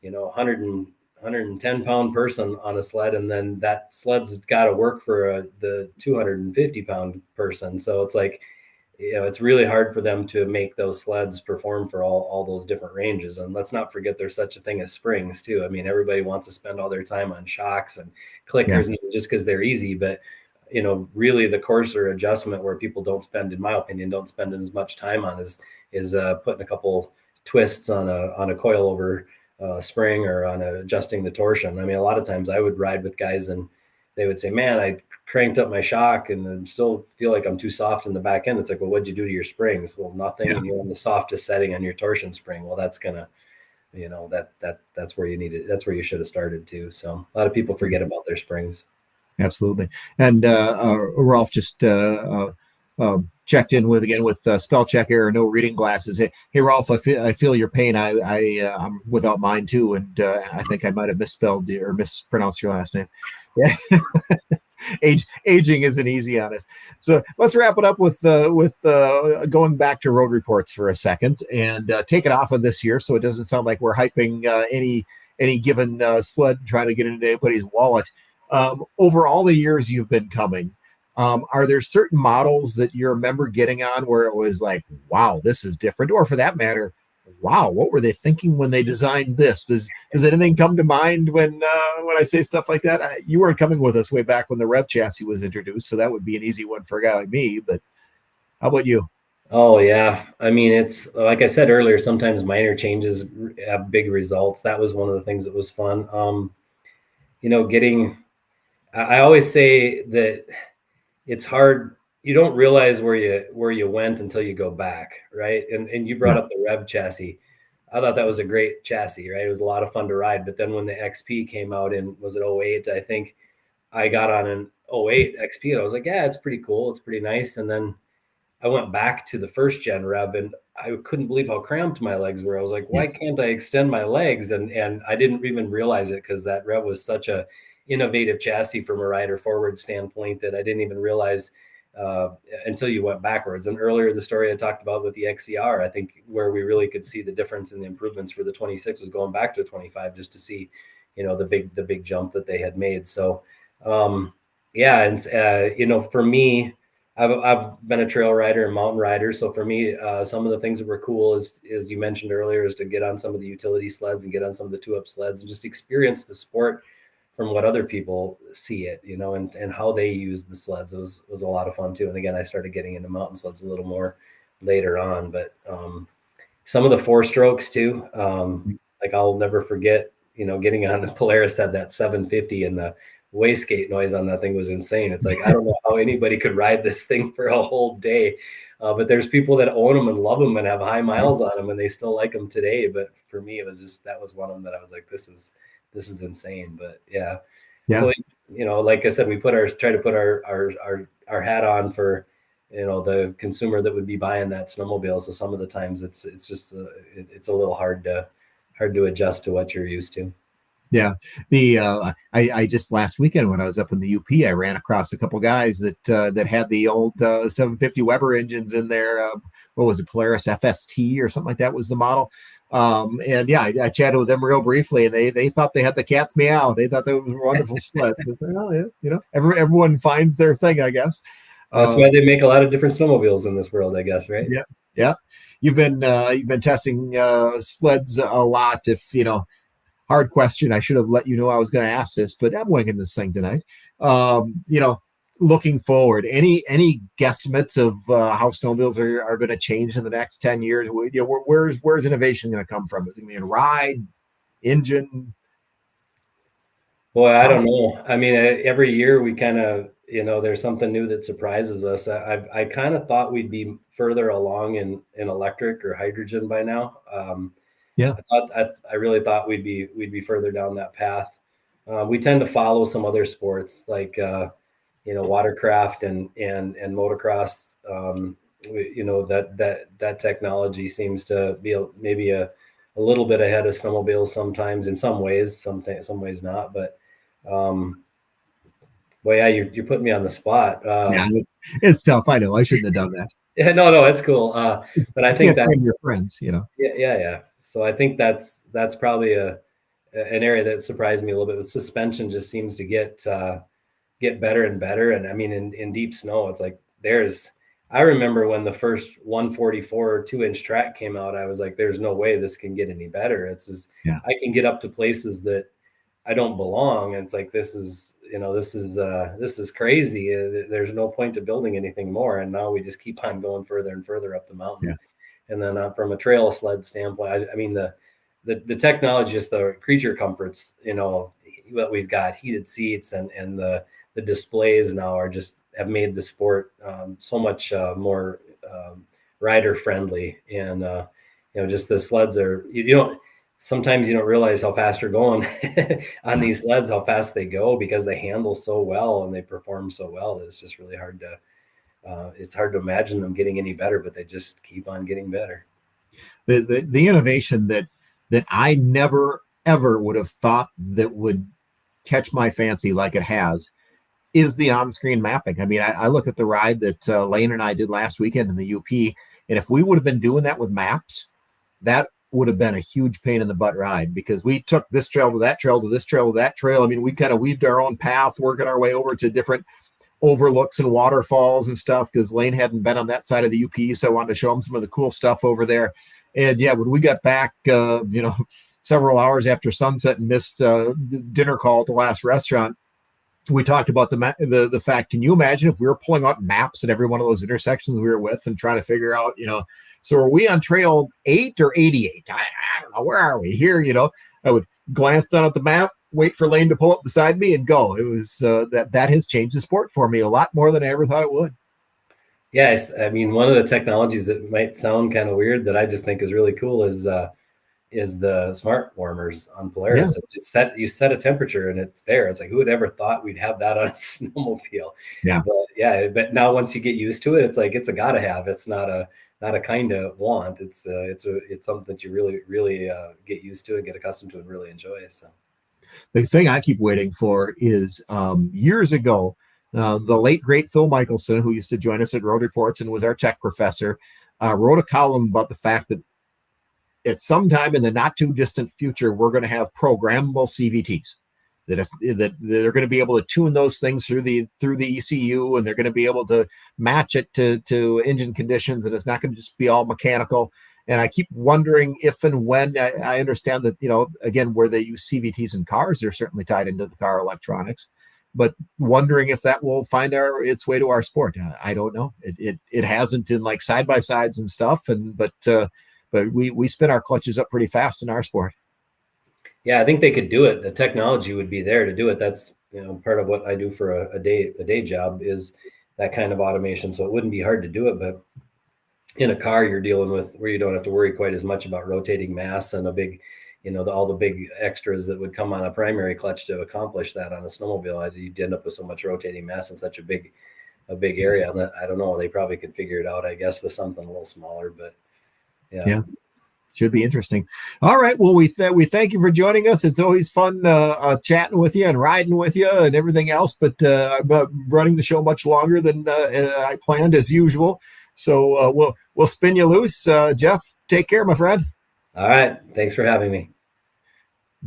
110-pound person on a sled, and then that sled's got to work for the 250-pound person. So it's like, it's really hard for them to make those sleds perform for all those different ranges. And let's not forget there's such a thing as springs too. I mean, everybody wants to spend all their time on shocks and clickers just because they're easy, but really the coarser adjustment where people don't spend, in my opinion, don't spend as much time on is putting a couple twists on a coilover spring or on adjusting the torsion. I mean, a lot of times I would ride with guys and they would say, man, I cranked up my shock and still feel like I'm too soft in the back end. It's like, well, what'd you do to your springs? Well, nothing. And you're on the softest setting on your torsion spring. Well, that's gonna, that's where you need it. That's where you should have started too. So a lot of people forget about their springs. Absolutely. And Rolf just checked in with spell check error, no reading glasses. Hey Rolf, I feel your pain. I'm without mine too, and I think I might have misspelled or mispronounced your last name. Yeah. Aging isn't easy on us. So let's wrap it up with going back to road reports for a second and take it off of this year, so it doesn't sound like we're hyping any given sled trying to get into anybody's wallet. Over all the years you've been coming, are there certain models that you remember getting on where it was like, wow, this is different? Or for that matter, wow, what were they thinking when they designed this? Does anything come to mind when I say stuff like that? You weren't coming with us way back when the Rev chassis was introduced, so that would be an easy one for a guy like me. But how about you? Oh yeah, I mean, it's like I said earlier. Sometimes minor changes have big results. That was one of the things that was fun. I always say that it's hard. You don't realize where you went until you go back, right? And you brought up the Rev chassis. I thought that was a great chassis, right? It was a lot of fun to ride. But then when the XP came out in, was it '08? I think I got on an '08 XP and I was like, yeah, it's pretty cool. It's pretty nice. And then I went back to the first gen Rev and I couldn't believe how cramped my legs were. I was like, why can't I extend my legs? And I didn't even realize it because that Rev was such a innovative chassis from a rider forward standpoint that I didn't even realize until you went backwards. And earlier, the story I talked about with the XCR, I think where we really could see the difference in the improvements for the 26 was going back to a 25 just to see, the big jump that they had made. So, for me, I've been a trail rider and mountain rider. So for me, some of the things that were cool is you mentioned earlier, is to get on some of the utility sleds and get on some of the 2-up sleds and just experience the sport from what other people see it, and how they use the sleds. It was a lot of fun too. And again, I started getting into mountain sleds a little more later on, but some of the 4-strokes too. Like I'll never forget, getting on the Polaris, had that 750 and the wastegate noise on that thing was insane. It's like, I don't know how anybody could ride this thing for a whole day. But there's people that own them and love them and have high miles on them and they still like them today. But for me, it was just, that was one of them that I was like, this is insane. But yeah. So, like I said, we try to put our hat on for, the consumer that would be buying that snowmobile. So some of the times it's just, it's a little hard to adjust to what you're used to. Yeah, I just last weekend when I was up in the UP, I ran across a couple guys that had the old 750 Weber engines in there. What was it, Polaris FST or something like that was the model. And yeah, I chatted with them real briefly, and they thought they had the cat's meow. They thought that was wonderful sleds. It's like, oh yeah, everyone finds their thing, I guess. That's why they make a lot of different snowmobiles in this world, I guess, right? Yeah, yeah. You've been testing sleds a lot. If hard question. I should have let you know I was going to ask this, but I'm winging this thing tonight. Looking forward, any guesstimates of how snowmobiles are going to change in the next 10 years? Where's innovation going to come from? Is it going to be a ride, engine? Boy, I don't know. I mean, every year we kind of, there's something new that surprises us. I kind of thought we'd be further along in electric or hydrogen by now. Yeah, I really thought we'd be further down that path. We tend to follow some other sports like watercraft and motocross. that technology seems to be maybe a little bit ahead of snowmobiles sometimes in some ways, some ways not. But well, yeah, you're putting me on the spot. Yeah, it's tough. I know I shouldn't have done that. Yeah, no, it's cool. But I You think can't that blame your friends, yeah. So I think that's probably an area that surprised me a little bit. The suspension just seems to get better and better. And I mean, in deep snow, it's like I remember when the first 144 2-inch track came out, I was like, there's no way this can get any better. I can get up to places that I don't belong. And it's like, this is crazy. There's no point to building anything more. And now we just keep on going further and further up the mountain. Yeah. And then from a trail sled standpoint, I mean, the technology, just the creature comforts, what we've got, heated seats and the displays now have made the sport so much more rider friendly. And just the sleds are, sometimes you don't realize how fast you're going on these sleds, how fast they go, because they handle so well and they perform so well that it's just really hard to imagine them getting any better, but they just keep on getting better. The innovation that I never ever would have thought that would catch my fancy like it has is the on-screen mapping. I mean, I look at the ride that Lane and I did last weekend in the UP, and if we would have been doing that with maps, that would have been a huge pain in the butt ride, because we took this trail to that trail to this trail to that trail. I mean, we kind of weaved our own path, working our way over to different overlooks and waterfalls and stuff, because Lane hadn't been on that side of the UP, so I wanted to show him some of the cool stuff over there. And yeah, when we got back, several hours after sunset and missed dinner call at the last restaurant, we talked about the fact, can you imagine if we were pulling out maps at every one of those intersections we were with and trying to figure out, so are we on trail 8 or 88? I don't know. Where are we here? I would glance down at the map, wait for Lane to pull up beside me and go. It was that has changed the sport for me a lot more than I ever thought it would. Yes. I mean, one of the technologies that might sound kind of weird that I just think is really cool is the smart warmers on Polaris. Yeah. You set a temperature and it's there. It's like, who would ever thought we'd have that on a snowmobile? Yeah. But now once you get used to it, it's like, it's a gotta have. It's not a kind of want. It's something that you really, really get used to and get accustomed to and really enjoy. So the thing I keep waiting for is years ago, the late great Phil Michelson, who used to join us at Road Reports and was our tech professor, wrote a column about the fact that at some time in the not too distant future, we're going to have programmable CVTs that they're going to be able to tune those things through the ECU, and they're going to be able to match it to engine conditions, and it's not going to just be all mechanical. And I keep wondering if and when I understand that, again, where they use CVTs in cars, they're certainly tied into the car electronics, but wondering if that will find its way to our sport. I don't know. It hasn't in like side by sides and stuff, but we spin our clutches up pretty fast in our sport. Yeah, I think they could do it. The technology would be there to do it. That's part of what I do for a day job is that kind of automation. So it wouldn't be hard to do it, but in a car you're dealing with where you don't have to worry quite as much about rotating mass and a big, all the big extras that would come on a primary clutch to accomplish that on a snowmobile. You'd end up with so much rotating mass in such a big area. I don't know. They probably could figure it out, I guess, with something a little smaller, but yeah. Should be interesting. All right. Well, we thank you for joining us. It's always fun chatting with you and riding with you and everything else, but I'm running the show much longer than I planned as usual. So we'll spin you loose. Jeff, take care, my friend. All right. Thanks for having me.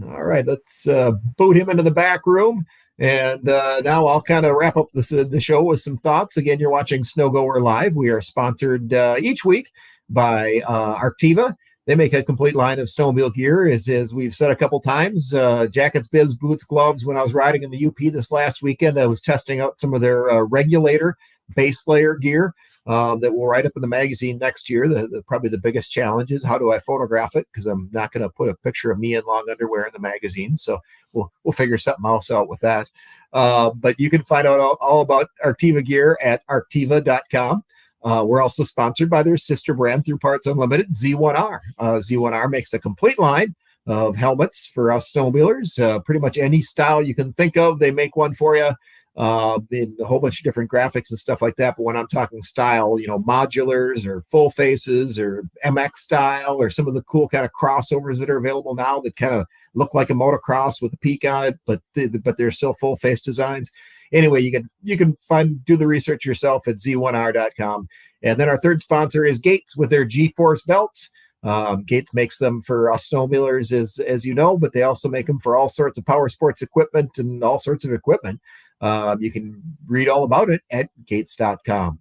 All right. Let's boot him into the back room. And now I'll kind of wrap up the show with some thoughts. Again, you're watching Snow Goer Live. We are sponsored each week by Arctiva. They make a complete line of snowmobile gear, as we've said a couple times. Jackets, bibs, boots, gloves. When I was riding in the UP this last weekend, I was testing out some of their regulator base layer gear that will write up in the magazine next year. Probably the biggest challenge is how do I photograph it, because I'm not going to put a picture of me in long underwear in the magazine. So we'll figure something else out with that. But you can find out all about Arctiva gear at arctiva.com. We're also sponsored by their sister brand through Parts Unlimited, Z1R. Z1R makes a complete line of helmets for us snowmobilers. Pretty much any style you can think of, they make one for you. in a whole bunch of different graphics and stuff like that. But when I'm talking style, modulars or full faces or MX style or some of the cool kind of crossovers that are available now that kind of look like a motocross with a peak on it, but they're still full face designs. Anyway, you can do the research yourself at z1r.com. And then our third sponsor is Gates with their G-Force belts. Gates makes them for us snowmobilers, as you know, but they also make them for all sorts of power sports equipment and all sorts of equipment. You can read all about it at gates.com.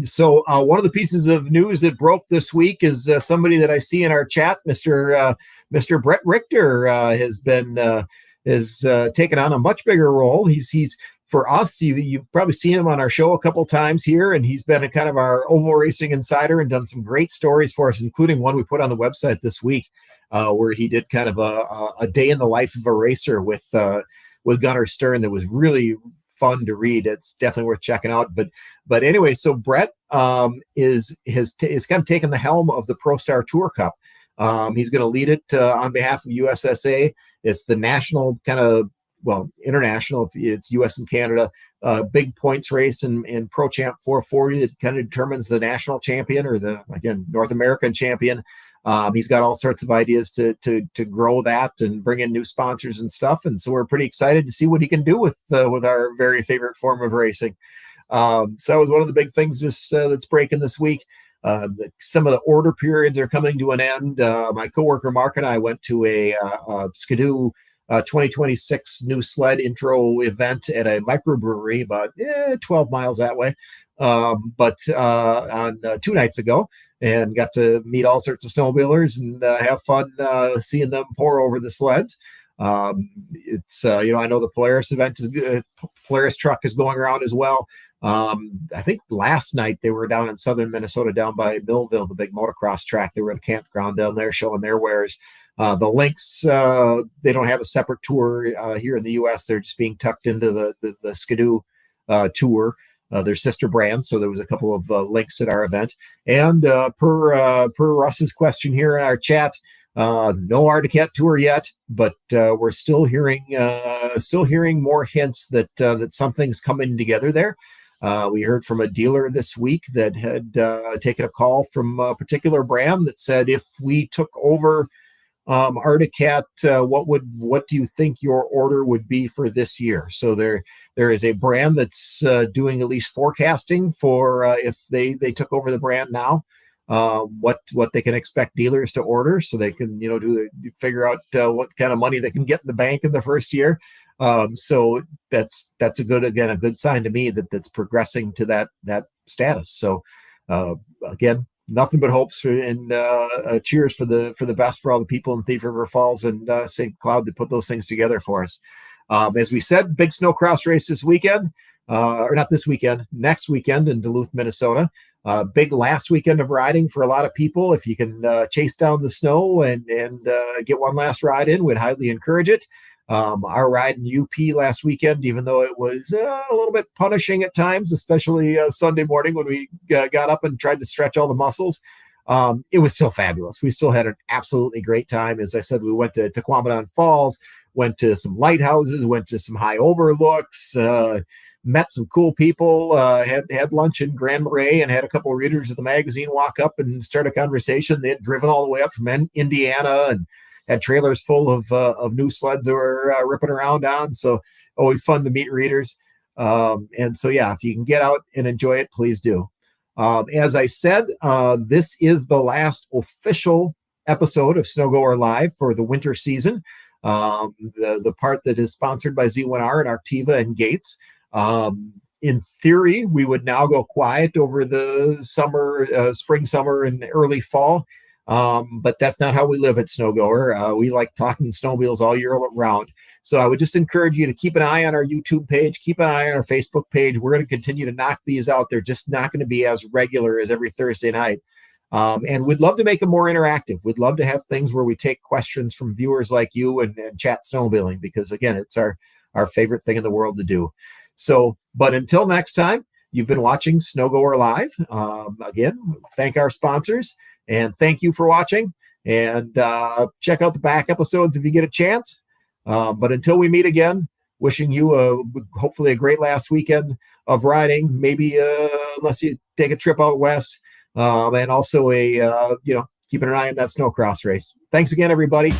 So one of the pieces of news that broke this week is somebody that I see in our chat, Mr. Brett Richter, has taken on a much bigger role. He's for us. You've probably seen him on our show a couple times here, and he's been a kind of our oval racing insider and done some great stories for us, including one we put on the website this week, where he did kind of a day in the life of a racer with Gunnar Stern that was really fun to read. It's definitely worth checking out. But anyway, so Brett is kind of taken the helm of the ProStar Tour Cup. He's going to lead it on behalf of USSA. It's the national international, if it's US and Canada, big points race in Pro Champ 440 that kind of determines the national champion or North American champion. He's got all sorts of ideas to grow that and bring in new sponsors and stuff. And so we're pretty excited to see what he can do with our very favorite form of racing. So that was one of the big things that's breaking this week. Some of the order periods are coming to an end. My coworker Mark and I went to a Skidoo 2026 new sled intro event at a microbrewery about 12 miles that way. But on 2 nights ago, and got to meet all sorts of snowmobilers and have fun seeing them pour over the sleds. It's I know the Polaris event is good. Polaris truck is going around as well. I think last night they were down in southern Minnesota, down by Millville, the big motocross track. They were at a campground down there showing their wares. The Lynx, they don't have a separate tour here in the U.S. They're just being tucked into the Skidoo tour. Their sister brand. So there was a couple of links at our event. And per Russ's question here in our chat, no Arctic Cat tour yet, but we're still hearing more hints that something's coming together there. We heard from a dealer this week that had taken a call from a particular brand that said, if we took over Arctic Cat, what do you think your order would be for this year? So there is a brand that's doing at least forecasting for if they took over the brand now, what they can expect dealers to order, so they can figure out what kind of money they can get in the bank in the first year. So that's a good sign to me that's progressing to that status. So again, nothing but hopes and cheers for the best for all the people in Thief River Falls and St. Cloud that put those things together for us. As we said, big snowcross race this weekend, or not this weekend, next weekend in Duluth, Minnesota. Big last weekend of riding for a lot of people. If you can chase down the snow and get one last ride in, we'd highly encourage it. Our ride in UP last weekend, even though it was a little bit punishing at times, especially Sunday morning when we got up and tried to stretch all the muscles, it was still fabulous. We still had an absolutely great time. As I said, we went to Tequamadan Falls, went to some lighthouses, went to some high overlooks, met some cool people, had lunch in Grand Marais, and had a couple of readers of the magazine walk up and start a conversation. They had driven all the way up from Indiana and had trailers full of new sleds that were ripping around on. So always fun to meet readers. And so, yeah, if you can get out and enjoy it, please do. As I said, this is the last official episode of Snow Goer Live for the winter season. The part that is sponsored by Z1R and Arctiva and Gates. In theory, we would now go quiet over the spring, summer, and early fall. But that's not how we live at Snow Goer. We like talking snowmobiles all year round. So I would just encourage you to keep an eye on our YouTube page, keep an eye on our Facebook page. We're going to continue to knock these out. They're just not going to be as regular as every Thursday night. And we'd love to make them more interactive. We'd love to have things where we take questions from viewers like you and chat snowmobiling, because again, it's our favorite thing in the world to do. So, but until next time, you've been watching Snow Goer Live. Again, thank our sponsors. And thank you for watching, and check out the back episodes if you get a chance. But until we meet again, wishing you hopefully a great last weekend of riding, maybe unless you take a trip out west, and also keeping an eye on that snowcross race. Thanks again, everybody.